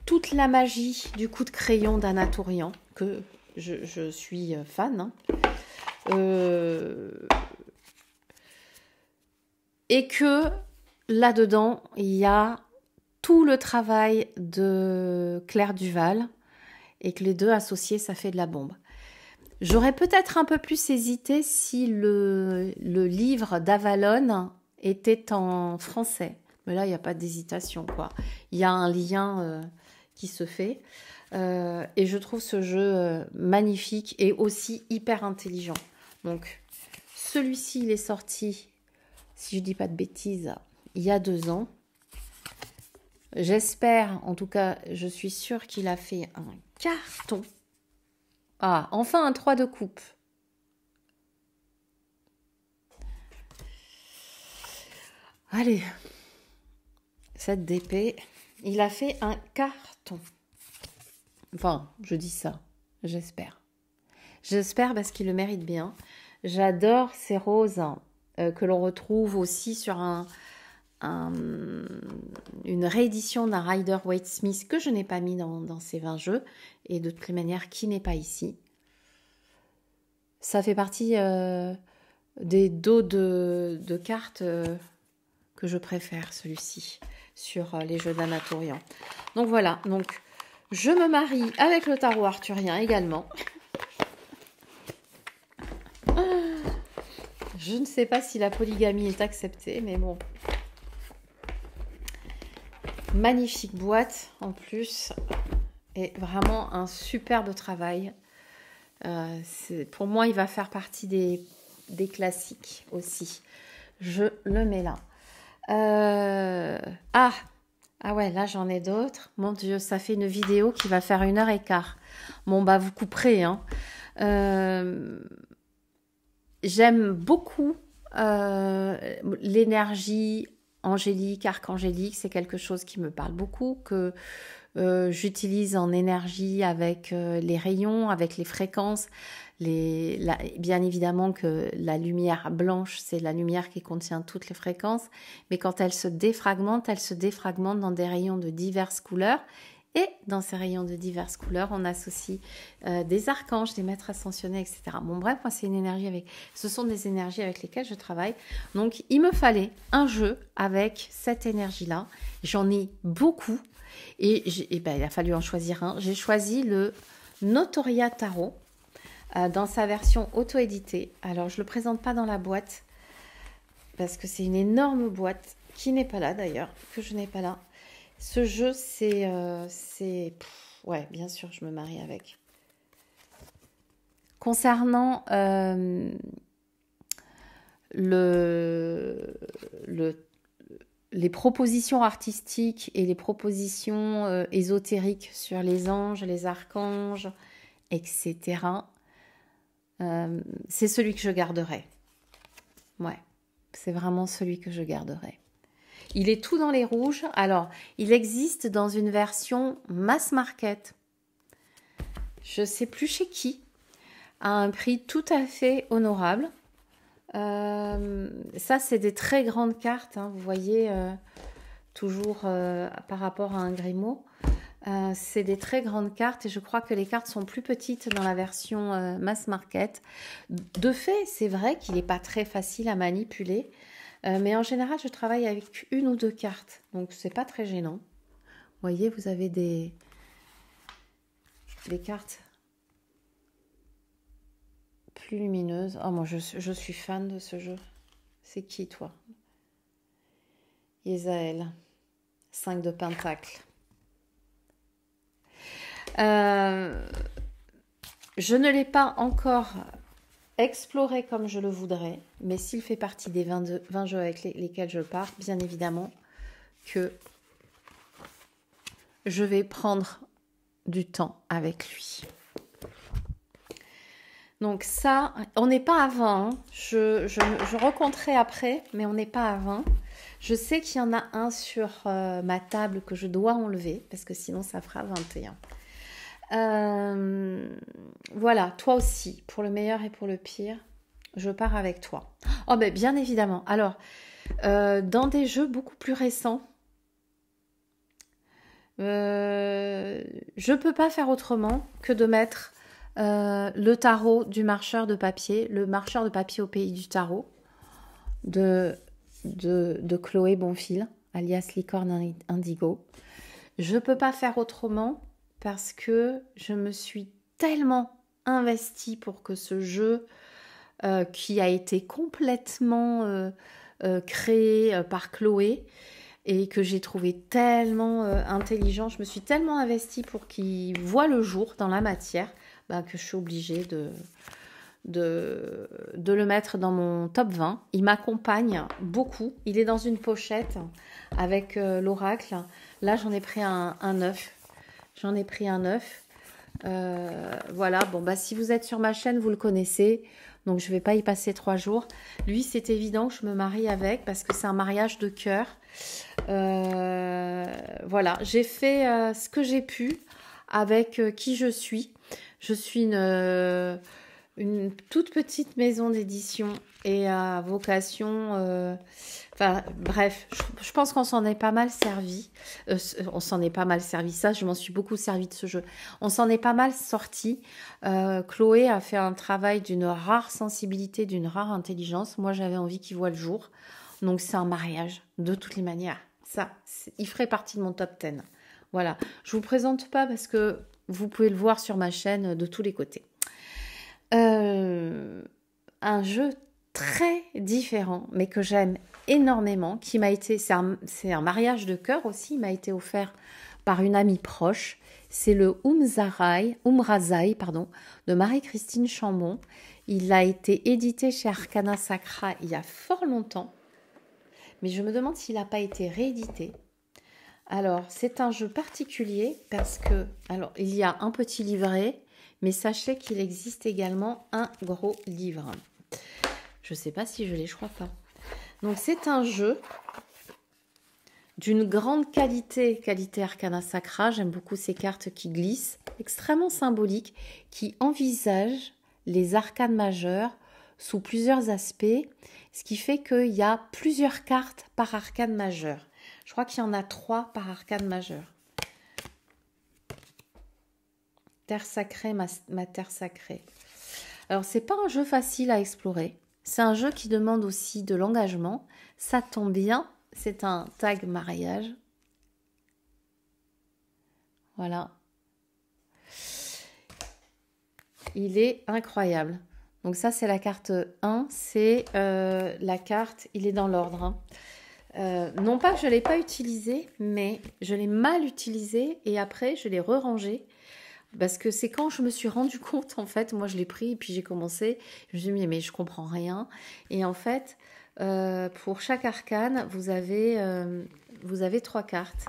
toute la magie du coup de crayon d'Anna Tourian, que je suis fan. Et que là-dedans, il y a tout le travail de Claire Duval, et que les deux associés, ça fait de la bombe. J'aurais peut-être un peu plus hésité si le livre d'Avalon était en français. Mais là, il n'y a pas d'hésitation, quoi. Il y a un lien qui se fait. Et je trouve ce jeu magnifique et aussi hyper intelligent. Donc, celui-ci, il est sorti, si je ne dis pas de bêtises, il y a 2 ans. J'espère, en tout cas, je suis sûre qu'il a fait un carton. Ah, enfin un 3 de coupe. Allez, 7 d'épée. Il a fait un carton. Enfin, je dis ça, j'espère. J'espère parce qu'il le mérite bien. J'adore ces roses que l'on retrouve aussi sur une réédition d'un Rider-Waite-Smith que je n'ai pas mis dans ces 20 jeux et de toutes les manières qui n'est pas ici. Ça fait partie des dos de cartes que je préfère, celui-ci, sur les jeux d'Anna Tourian. Donc voilà, donc je me marie avec le tarot arthurien également. Je ne sais pas si la polygamie est acceptée, mais bon. Magnifique boîte en plus. Et vraiment un superbe travail. Pour moi, il va faire partie des classiques aussi. Je le mets là. Ah ouais, là j'en ai d'autres. Mon Dieu, ça fait une vidéo qui va faire 1h15. Bon, bah vous couperez. Hein. J'aime beaucoup l'énergie angélique, archangélique. C'est quelque chose qui me parle beaucoup, que j'utilise en énergie avec les rayons, avec les fréquences. Bien évidemment que la lumière blanche, c'est la lumière qui contient toutes les fréquences, mais quand elle se défragmente dans des rayons de diverses couleurs. Et dans ces rayons de diverses couleurs, on associe des archanges, des maîtres ascensionnés, etc. Bon, bref, moi, ce sont des énergies avec lesquelles je travaille. Donc, il me fallait un jeu avec cette énergie-là. J'en ai beaucoup. Et il a fallu en choisir un. J'ai choisi le Notoria Tarot dans sa version auto-éditée. Alors, je ne le présente pas dans la boîte parce que c'est une énorme boîte qui n'est pas là d'ailleurs, que je n'ai pas là. Ce jeu, ouais, bien sûr, je me marie avec. Concernant les propositions artistiques et les propositions ésotériques sur les anges, les archanges, etc., c'est celui que je garderai. Ouais, c'est vraiment celui que je garderai. Il est tout dans les rouges. Alors, il existe dans une version mass market. Je ne sais plus chez qui. À un prix tout à fait honorable. Ça, c'est des très grandes cartes. Hein, vous voyez, toujours par rapport à un Grimaud. C'est des très grandes cartes et je crois que les cartes sont plus petites dans la version mass market. De fait, c'est vrai qu'il n'est pas très facile à manipuler. Mais en général, je travaille avec 1 ou 2 cartes. Donc, c'est pas très gênant. Vous voyez, vous avez des cartes plus lumineuses. Oh, moi, je suis fan de ce jeu. C'est qui, toi? Isaël. 5 de Pentacle. Je ne l'ai pas encore exploré comme je le voudrais, mais s'il fait partie des 20 jeux avec lesquels je pars, bien évidemment que je vais prendre du temps avec lui. Donc ça, on n'est pas à 20. Hein. Je recompterai après, mais on n'est pas à 20. Je sais qu'il y en a un sur ma table que je dois enlever, parce que sinon ça fera 21. Voilà, toi aussi, pour le meilleur et pour le pire, je pars avec toi. Oh ben bien évidemment. Alors, dans des jeux beaucoup plus récents, je peux pas faire autrement que de mettre le tarot du marcheur de papier, le marcheur de papier au pays du tarot de Chloé Bonfil, alias Licorne Indigo. Je peux pas faire autrement parce que je me suis tellement investie pour que ce jeu qui a été complètement créé par Chloé et que j'ai trouvé tellement intelligent, je me suis tellement investie pour qu'il voit le jour dans la matière, que je suis obligée de le mettre dans mon top 20. Il m'accompagne beaucoup. Il est dans une pochette avec l'oracle. Là, j'en ai pris un 9. J'en ai pris un 9. Voilà, bon, si vous êtes sur ma chaîne, vous le connaissez. Donc, je ne vais pas y passer 3 jours. Lui, c'est évident que je me marie avec parce que c'est un mariage de cœur. Voilà, j'ai fait ce que j'ai pu avec qui je suis. Je suis une toute petite maison d'édition et à vocation... bref, je pense qu'on s'en est pas mal servi. On s'en est pas mal servi. Ça, je m'en suis beaucoup servi de ce jeu. On s'en est pas mal sorti. Chloé a fait un travail d'une rare sensibilité, d'une rare intelligence. Moi, j'avais envie qu'il voit le jour. Donc, c'est un mariage, de toutes les manières. Ça, il ferait partie de mon top 10. Voilà. Je vous présente pas parce que vous pouvez le voir sur ma chaîne de tous les côtés. Un jeu très différent, mais que j'aime énormément, qui m'a été, c'est un mariage de cœur aussi, il m'a été offert par une amie proche. C'est le Umrazai, de Marie-Christine Chambon. Il a été édité chez Arcana Sacra il y a fort longtemps, mais je me demande s'il n'a pas été réédité. Alors, c'est un jeu particulier parce que, alors, il y a un petit livret, mais sachez qu'il existe également un gros livre. Je ne sais pas si je l'ai, je crois pas. Donc, c'est un jeu d'une grande qualité Arcana Sacra. J'aime beaucoup ces cartes qui glissent, extrêmement symboliques, qui envisagent les arcanes majeures sous plusieurs aspects, ce qui fait qu'il y a plusieurs cartes par arcane majeure. Je crois qu'il y en a 3 par arcane majeure. Terre sacrée, ma terre sacrée. Alors, c'est pas un jeu facile à explorer. C'est un jeu qui demande aussi de l'engagement. Ça tombe bien, c'est un tag mariage. Voilà. Il est incroyable. Donc ça, c'est la carte 1. C'est la carte, il est dans l'ordre. Hein. Non pas que je ne l'ai pas utilisé, mais je l'ai mal utilisé et après, je l'ai re-rangé. Parce que c'est quand je me suis rendu compte, en fait, moi je l'ai pris et puis j'ai commencé, je me suis dit mais je comprends rien. Et en fait, pour chaque arcane, vous avez 3 cartes.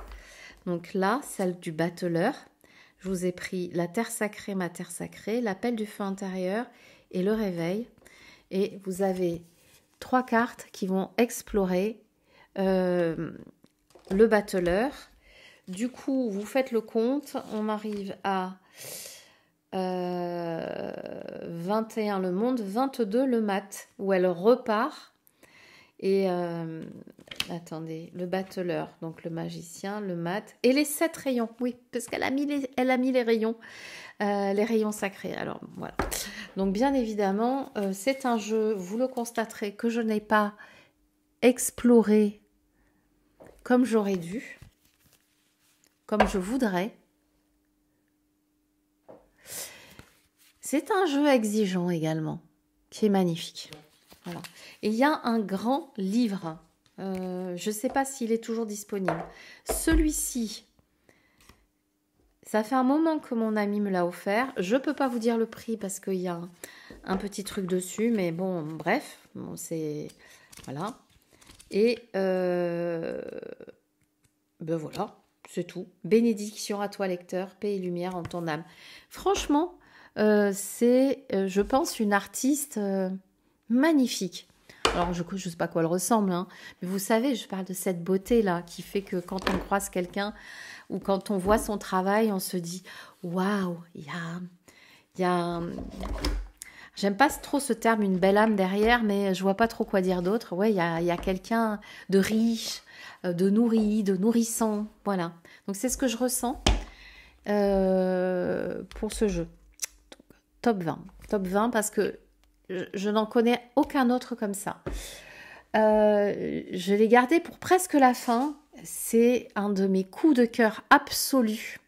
Donc là, celle du battleur, je vous ai pris la terre sacrée, ma terre sacrée, l'appel du feu intérieur et le réveil. Et vous avez 3 cartes qui vont explorer le battleur. Du coup, vous faites le compte, on arrive à 21 le monde, 22 le mat, où elle repart. Et attendez, le battleur, donc le magicien, le mat, et les 7 rayons, oui, parce qu'elle a mis les rayons sacrés. Alors voilà. Donc bien évidemment, c'est un jeu, vous le constaterez, que je n'ai pas exploré comme j'aurais dû, comme je voudrais. C'est un jeu exigeant également, qui est magnifique. Voilà. Et il y a un grand livre. Je ne sais pas s'il est toujours disponible. Celui-ci, ça fait un moment que mon ami me l'a offert. Je ne peux pas vous dire le prix parce qu'il y a un petit truc dessus. Mais bon, bref, bon, c'est... Voilà. Et ben voilà, C'est tout. Bénédiction à toi, lecteur, paix et lumière en ton âme. Franchement, c'est, je pense, une artiste magnifique. Alors, je ne sais pas à quoi elle ressemble, hein, mais vous savez, je parle de cette beauté-là qui fait que quand on croise quelqu'un ou quand on voit son travail, on se dit « Waouh, il y a j'aime pas trop ce terme, une belle âme derrière, mais je vois pas trop quoi dire d'autre. Ouais, il y a quelqu'un de riche, de nourri, de nourrissant. Voilà. Donc, c'est ce que je ressens pour ce jeu. Donc, top 20. Top 20 parce que je n'en connais aucun autre comme ça. Je l'ai gardé pour presque la fin. C'est un de mes coups de cœur absolus.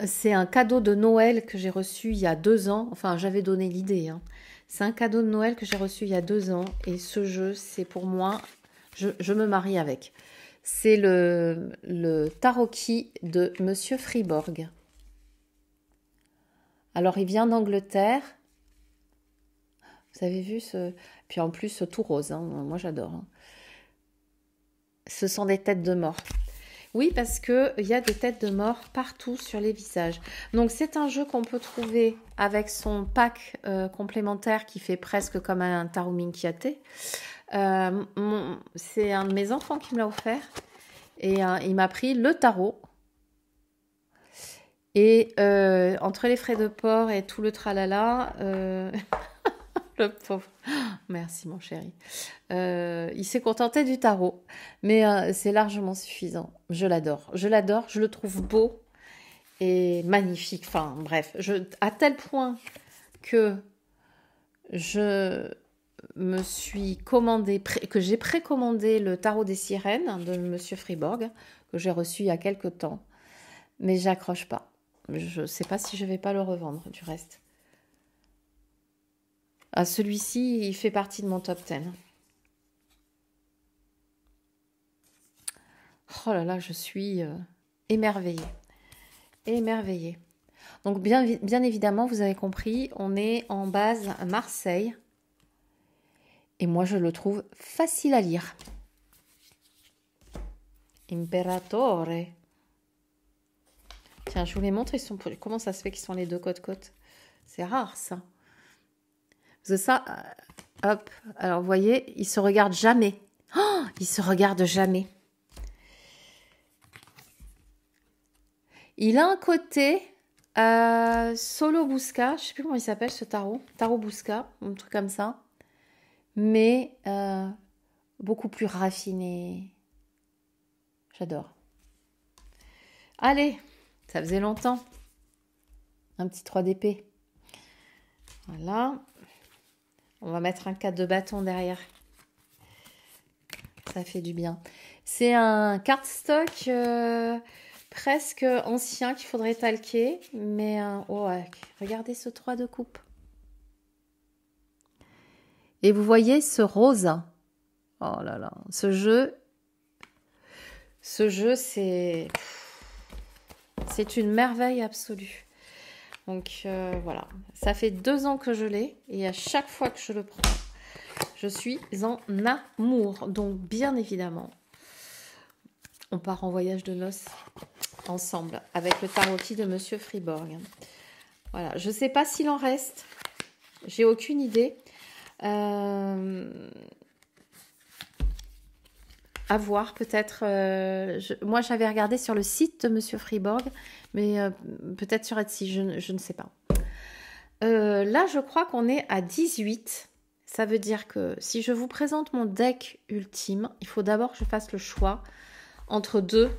C'est un cadeau de Noël que j'ai reçu il y a 2 ans. Enfin, j'avais donné l'idée. Hein. C'est un cadeau de Noël que j'ai reçu il y a 2 ans. Et ce jeu, c'est pour moi, je me marie avec. C'est le Tarot-Key de Monsieur Fribourg. Alors, il vient d'Angleterre. Vous avez vu ce... Puis en plus, tout rose. Hein. Moi, j'adore. Hein. Ce sont des têtes de mort. Oui, parce qu'il y a des têtes de mort partout sur les visages. Donc, c'est un jeu qu'on peut trouver avec son pack complémentaire qui fait presque comme un tarot Minchiate. C'est un de mes enfants qui me l'a offert. Et il m'a pris le tarot. Et entre les frais de port et tout le tralala... Le pauvre. Merci mon chéri. Il s'est contenté du tarot, mais c'est largement suffisant. Je l'adore. Je l'adore. Je le trouve beau et magnifique. Enfin bref, à tel point que je me suis commandé, que j'ai précommandé le tarot des sirènes de Monsieur Fribourg que j'ai reçu il y a quelque temps, mais j'accroche pas. Je ne sais pas si je vais pas le revendre du reste. Ah, celui-ci, il fait partie de mon top 10. Oh là là, je suis émerveillée. Émerveillée. Donc, bien évidemment, vous avez compris, on est en base à Marseille. Et moi, je le trouve facile à lire. Imperatore. Tiens, je vous les montre. Comment ça se fait qu'ils sont les deux côte-côte? C'est rare, ça. C'est ça, hop, alors vous voyez, ils se regardent jamais. Oh, ils se regardent jamais. Il a un côté Solo Busca, je ne sais plus comment il s'appelle ce tarot, Tarot Busca, un truc comme ça, mais beaucoup plus raffiné. J'adore. Allez, ça faisait longtemps. Un petit 3 d'épée. Voilà. On va mettre un 4 de bâton derrière. Ça fait du bien. C'est un cardstock presque ancien qu'il faudrait talquer. Mais oh, ouais. Regardez ce 3 de coupe. Et vous voyez ce rose. Oh là là. Ce jeu, c'est une merveille absolue. Donc voilà, ça fait 2 ans que je l'ai et à chaque fois que je le prends, je suis en amour. Donc bien évidemment, on part en voyage de noces ensemble avec le tarot-key de Monsieur Fribourg. Voilà, je ne sais pas s'il en reste, j'ai aucune idée. À voir peut-être. Moi, j'avais regardé sur le site de Monsieur Fribourg, mais peut-être sur Etsy, je ne sais pas. Là, je crois qu'on est à 18. Ça veut dire que si je vous présente mon deck ultime, il faut d'abord que je fasse le choix entre 2.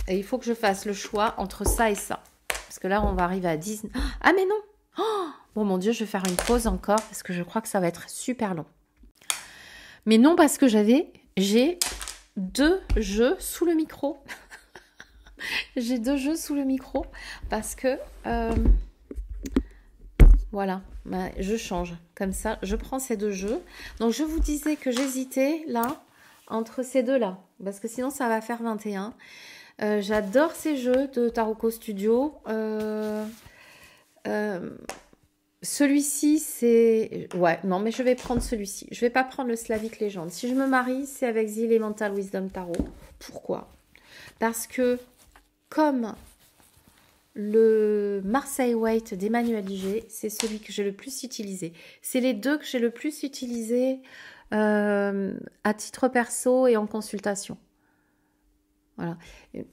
Et il faut que je fasse le choix entre ça et ça. Parce que là, on va arriver à 10. Ah, mais non! Oh, bon, mon Dieu, je vais faire une pause encore parce que je crois que ça va être super long. Mais non, parce que j'ai 2 jeux sous le micro. J'ai 2 jeux sous le micro parce que voilà, je change comme ça, je prends ces 2 jeux. Donc je vous disais que j'hésitais là entre ces 2 là parce que sinon ça va faire 21. J'adore ces jeux de Taroko Studio. Celui-ci, c'est... Ouais, non, mais je vais prendre celui-ci. Je vais pas prendre le Slavic Legend. Si je me marie, c'est avec The Elemental Wisdom Tarot. Pourquoi? parce que comme le Marseille White d'Emmanuel Liger, c'est celui que j'ai le plus utilisé. C'est les deux que j'ai le plus utilisé à titre perso et en consultation. Voilà.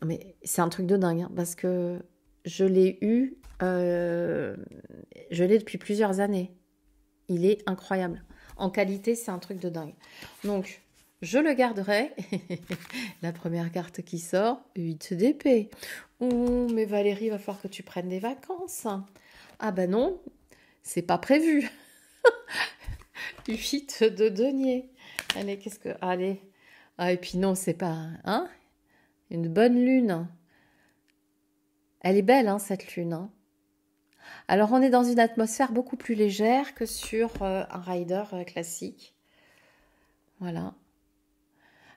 Mais c'est un truc de dingue, hein, parce que je l'ai eu, je l'ai depuis plusieurs années. Il est incroyable. En qualité, c'est un truc de dingue. Donc, je le garderai. La première carte qui sort, 8 d'épée. Oh, mais Valérie, il va falloir que tu prennes des vacances. Ah ben non, c'est pas prévu. 8 de denier. Allez, qu'est-ce que... Allez. Ah, et puis non, c'est pas... Hein? Une bonne lune. Elle est belle, hein, cette lune. Hein. Alors, on est dans une atmosphère beaucoup plus légère que sur un rider classique. Voilà.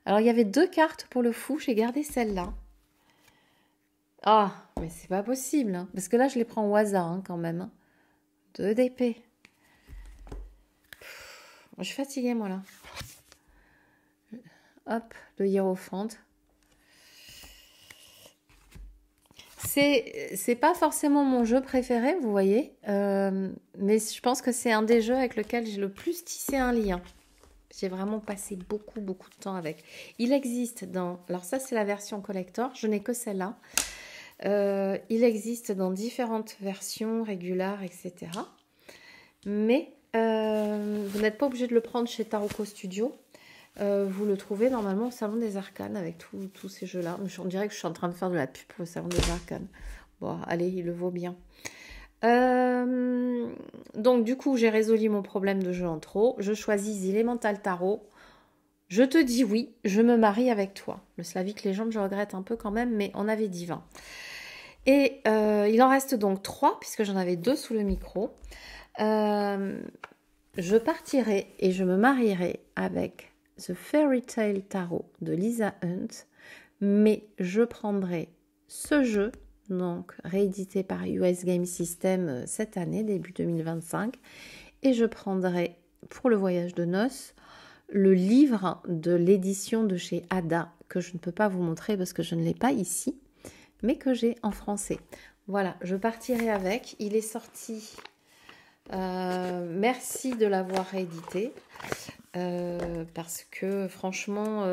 Alors, il y avait 2 cartes pour le fou. J'ai gardé celle-là. Ah, mais c'est pas possible. Hein, parce que là, je les prends au hasard hein, quand même. Hein. 2 d'épée. Je suis fatiguée, moi, là. Hop, le hiérophante. C'est pas forcément mon jeu préféré, vous voyez. Mais je pense que c'est un des jeux avec lequel j'ai le plus tissé un lien. J'ai vraiment passé beaucoup de temps avec. Il existe dans... Alors ça, c'est la version collector. Je n'ai que celle-là. Il existe dans différentes versions, régulières, etc. Mais vous n'êtes pas obligé de le prendre chez Taroko Studio. Vous le trouvez normalement au Salon des Arcanes avec tous ces jeux-là. On dirait que je suis en train de faire de la pub pour le Salon des Arcanes. Bon, allez, il le vaut bien. Donc, du coup, j'ai résolu mon problème de jeu en trop. Je choisis Elemental Tarot. Je te dis oui, je me marie avec toi. Le Slavique Légende, je regrette un peu quand même, mais on avait dit 20. Et il en reste donc 3, puisque j'en avais 2 sous le micro. Je partirai et je me marierai avec The Fairy Tale Tarot de Lisa Hunt, mais je prendrai ce jeu, donc réédité par US Game System cette année, début 2025, et je prendrai pour le voyage de noces le livre de l'édition de chez Ada, que je ne peux pas vous montrer parce que je ne l'ai pas ici, mais que j'ai en français. Voilà, je partirai avec. Il est sorti. Merci de l'avoir réédité parce que franchement,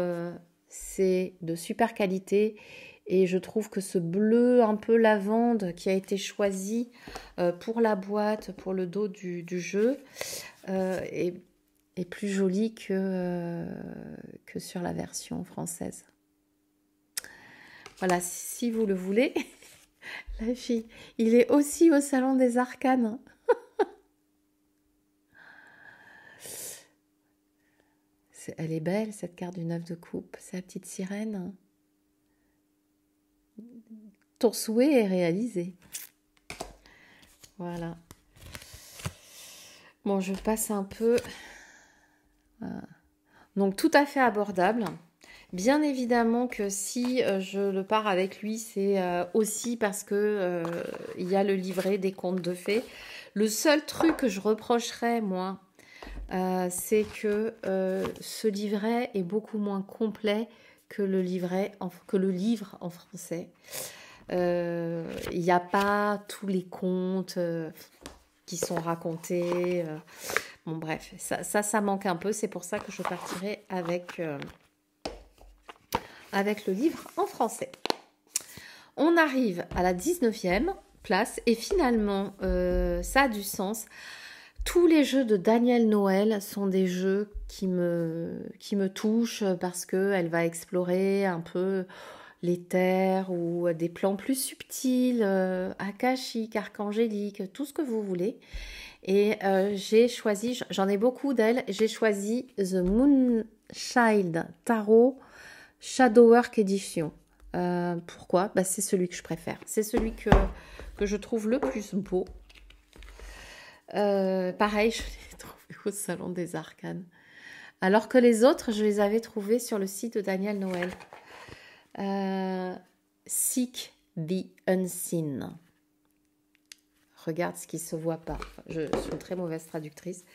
c'est de super qualité. Et je trouve que ce bleu un peu lavande qui a été choisi pour la boîte, pour le dos du jeu, est plus joli que sur la version française. Voilà, si vous le voulez. La fille, il est aussi au Salon des Arcanes. Elle est belle, cette carte du 9 de coupe. C'est la petite sirène. Ton souhait est réalisé. Voilà. Bon, je passe un peu. Voilà. Donc, tout à fait abordable. Bien évidemment que si je le pars avec lui, c'est aussi parce que il y a le livret des contes de fées. Le seul truc que je reprocherais, moi, c'est que ce livret est beaucoup moins complet que le livre en français. Il n'y a pas tous les contes qui sont racontés. Bon, bref, ça manque un peu. C'est pour ça que je partirai avec le livre en français. On arrive à la 19e place et finalement, ça a du sens. Tous les jeux de Danielle Noël sont des jeux qui me touchent parce qu'elle va explorer un peu les terres ou des plans plus subtils, akashiques, archangéliques, tout ce que vous voulez. Et j'ai choisi, j'en ai beaucoup d'elles, j'ai choisi The Moonchild Tarot Shadowwork Edition. Pourquoi ? C'est celui que je préfère. C'est celui que je trouve le plus beau. Pareil, je l'ai trouvé au Salon des Arcanes. Alors que les autres, je les avais trouvés sur le site de Danielle Noël. Seek the Unseen. Regarde ce qui ne se voit pas. Je suis une très mauvaise traductrice.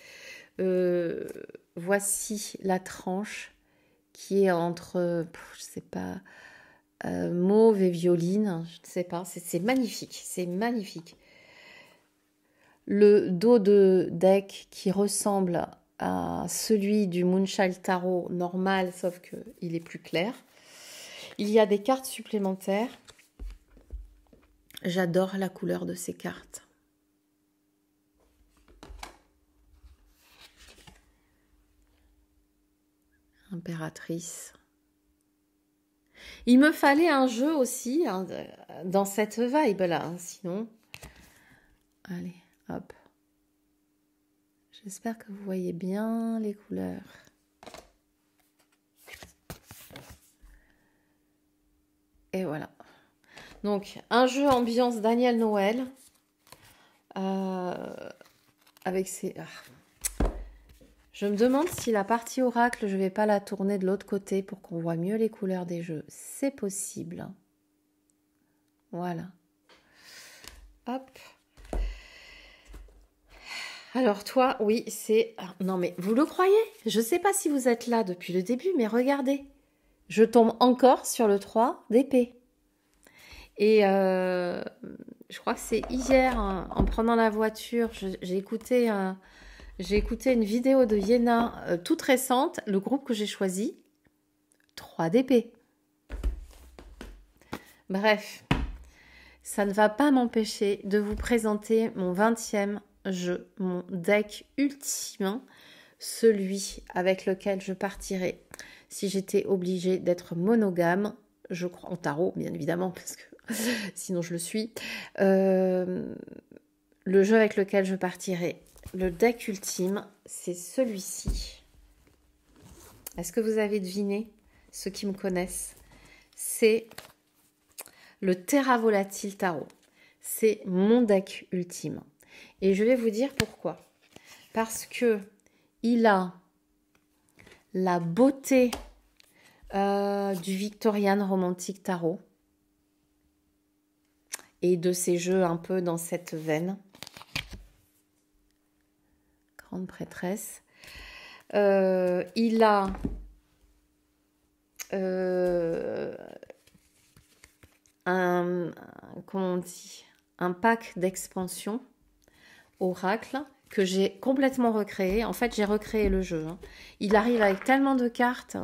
Voici la tranche qui est entre, je sais pas, mauve et violine, je ne sais pas, c'est magnifique, c'est magnifique. Le dos de deck qui ressemble à celui du Moonchild Tarot normal, sauf qu'il est plus clair. Il y a des cartes supplémentaires. J'adore la couleur de ces cartes. Impératrice. Il me fallait un jeu aussi hein, dans cette vibe-là. Hein, sinon, allez, hop. J'espère que vous voyez bien les couleurs. Et voilà. Donc, un jeu ambiance Daniel Noël. Avec ces... Je me demande si la partie oracle, je ne vais pas la tourner de l'autre côté pour qu'on voit mieux les couleurs des jeux. C'est possible. Voilà. Hop. Alors toi, oui, c'est... Non mais vous le croyez? Je ne sais pas si vous êtes là depuis le début, mais regardez. Je tombe encore sur le 3 d'épée. Et je crois que c'est hier, hein, en prenant la voiture, j'ai écouté une vidéo de Yéna toute récente, le groupe que j'ai choisi, 3 d'épée. Bref, ça ne va pas m'empêcher de vous présenter mon 20e jeu, mon deck ultime, celui avec lequel je partirai si j'étais obligée d'être monogame, je crois en tarot bien évidemment, parce que sinon je le suis. Le jeu avec lequel je partirai, le deck ultime, c'est celui-ci. Est-ce que vous avez deviné, ceux qui me connaissent? C'est le Terra Volatile Tarot. C'est mon deck ultime. Et je vais vous dire pourquoi. Parce que il a la beauté du Victorian Romantic Tarot et de ces jeux un peu dans cette veine. Grande prêtresse. Il a comment on dit, un pack d'expansion oracle que j'ai complètement recréé. En fait, j'ai recréé le jeu. Hein. Il arrive avec tellement de cartes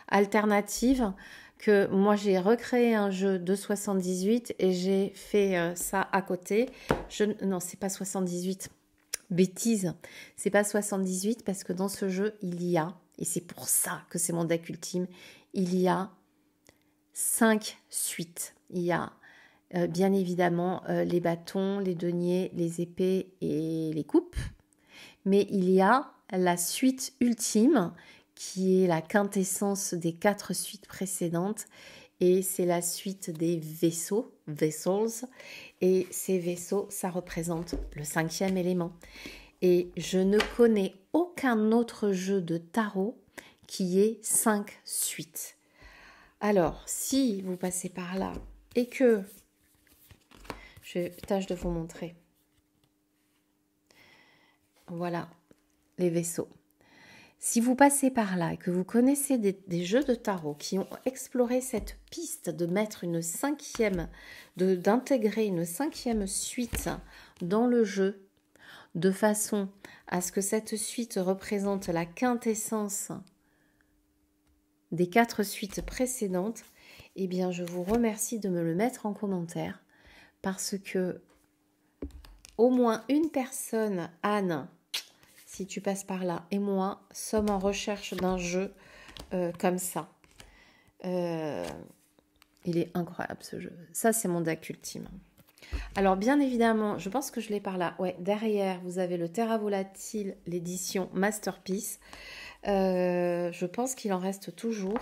alternatives que moi, j'ai recréé un jeu de 78 et j'ai fait ça à côté. Non, c'est pas 78. Bêtise. C'est pas 78 parce que dans ce jeu, il y a, et c'est pour ça que c'est mon deck ultime, il y a 5 suites. Il y a bien évidemment les bâtons, les deniers, les épées et les coupes. Mais il y a la suite ultime qui est la quintessence des 4 suites précédentes. Et c'est la suite des vaisseaux, vessels. Et ces vaisseaux, ça représente le 5e élément. Et je ne connais aucun autre jeu de tarot qui ait 5 suites. Alors, si vous passez par là et que... Je tâche de vous montrer. Voilà, les vaisseaux. Si vous passez par là et que vous connaissez des jeux de tarot qui ont exploré cette piste de mettre une 5e, d'intégrer une 5e suite dans le jeu, de façon à ce que cette suite représente la quintessence des 4 suites précédentes, eh bien je vous remercie de me le mettre en commentaire parce que au moins une personne, Anne, si tu passes par là, et moi, sommes en recherche d'un jeu comme ça. Il est incroyable ce jeu. Ça, c'est mon deck ultime. Alors, bien évidemment, je pense que je l'ai par là. Ouais, derrière, vous avez le Terra Volatile, l'édition Masterpiece. Je pense qu'il en reste toujours.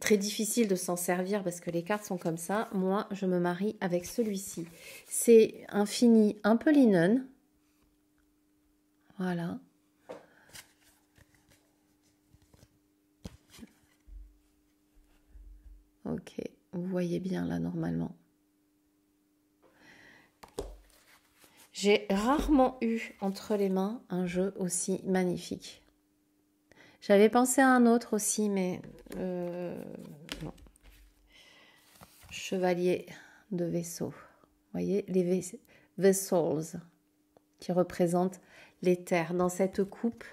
Très difficile de s'en servir parce que les cartes sont comme ça. Moi, je me marie avec celui-ci. C'est un fini un peu linen. Voilà. Ok, vous voyez bien là normalement. J'ai rarement eu entre les mains un jeu aussi magnifique. J'avais pensé à un autre aussi, mais non. chevalier de vaisseau. Vous voyez, les vessels qui représentent les terres. Dans cette coupe,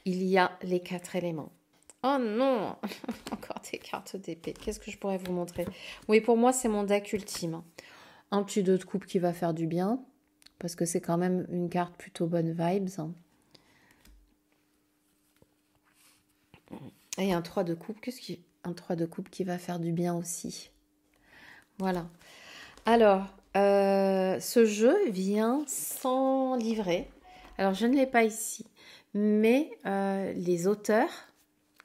il y a les 4 éléments. Oh non, encore des cartes d'épée. Qu'est-ce que je pourrais vous montrer? Oui, pour moi, c'est mon deck ultime. Un petit 2 de coupe qui va faire du bien, parce que c'est quand même une carte plutôt bonne vibes. Et un 3 de coupe, un 3 de coupe qui va faire du bien aussi. Voilà. Alors, ce jeu vient sans livret. Alors, je ne l'ai pas ici, mais les auteurs,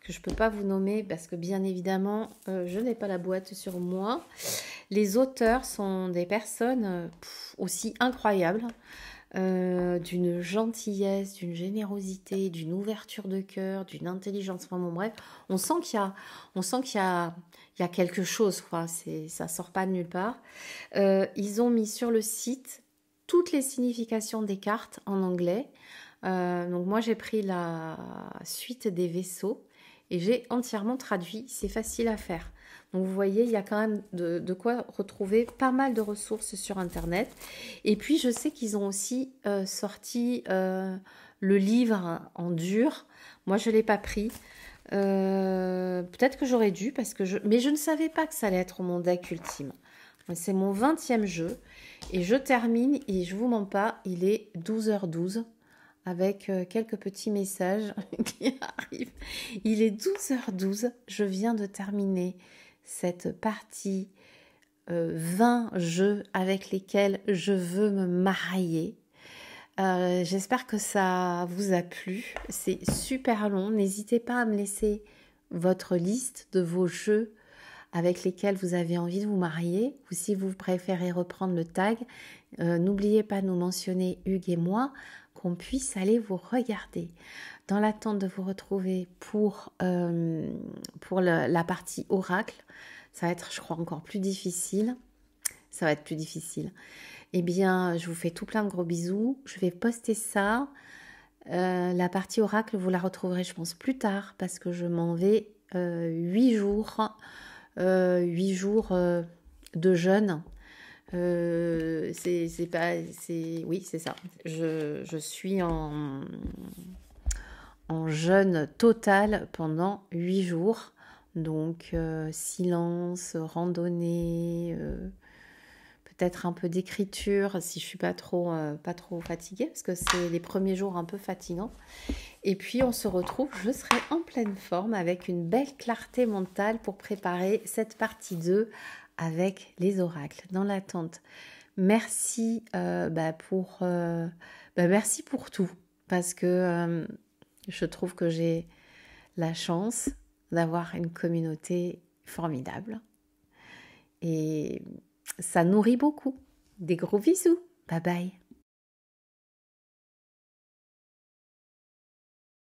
que je ne peux pas vous nommer parce que bien évidemment, je n'ai pas la boîte sur moi. Les auteurs sont des personnes aussi incroyables, d'une gentillesse, d'une générosité, d'une ouverture de cœur, d'une intelligence. Enfin bon, bref, on sent qu'il y a quelque chose, quoi. Ça sort pas de nulle part. Ils ont mis sur le site toutes les significations des cartes en anglais. Donc moi, j'ai pris la suite des vaisseaux et j'ai entièrement traduit. C'est facile à faire. Donc vous voyez, il y a quand même de quoi retrouver pas mal de ressources sur Internet. Et puis je sais qu'ils ont aussi sorti le livre en dur. Moi je ne l'ai pas pris. Peut-être que j'aurais dû, mais je ne savais pas que ça allait être mon deck ultime. C'est mon 20e jeu. Et je termine, et je ne vous mens pas, il est 12h12. Avec quelques petits messages qui arrivent. Il est 12h12. Je viens de terminer cette partie 20 jeux avec lesquels je veux me marier. J'espère que ça vous a plu. C'est super long. N'hésitez pas à me laisser votre liste de vos jeux avec lesquels vous avez envie de vous marier, ou si vous préférez reprendre le tag, n'oubliez pas de nous mentionner Hugues et moi, qu'on puisse aller vous regarder. Dans l'attente de vous retrouver pour la partie oracle, ça va être, je crois, encore plus difficile. Ça va être plus difficile. Eh bien, je vous fais tout plein de gros bisous. Je vais poster ça. La partie oracle, vous la retrouverez, je pense, plus tard, parce que je m'en vais 8 jours. 8 jours de jeûne. Oui, c'est ça. Je suis en jeûne total pendant 8 jours. Donc, silence, randonnée, peut-être un peu d'écriture si je suis pas trop fatiguée, parce que c'est les premiers jours un peu fatigants. Et puis, on se retrouve, je serai en pleine forme avec une belle clarté mentale pour préparer cette partie 2 avec les oracles. Dans l'attente, merci merci pour tout, parce que je trouve que j'ai la chance d'avoir une communauté formidable. Et ça nourrit beaucoup. Des gros bisous. Bye bye.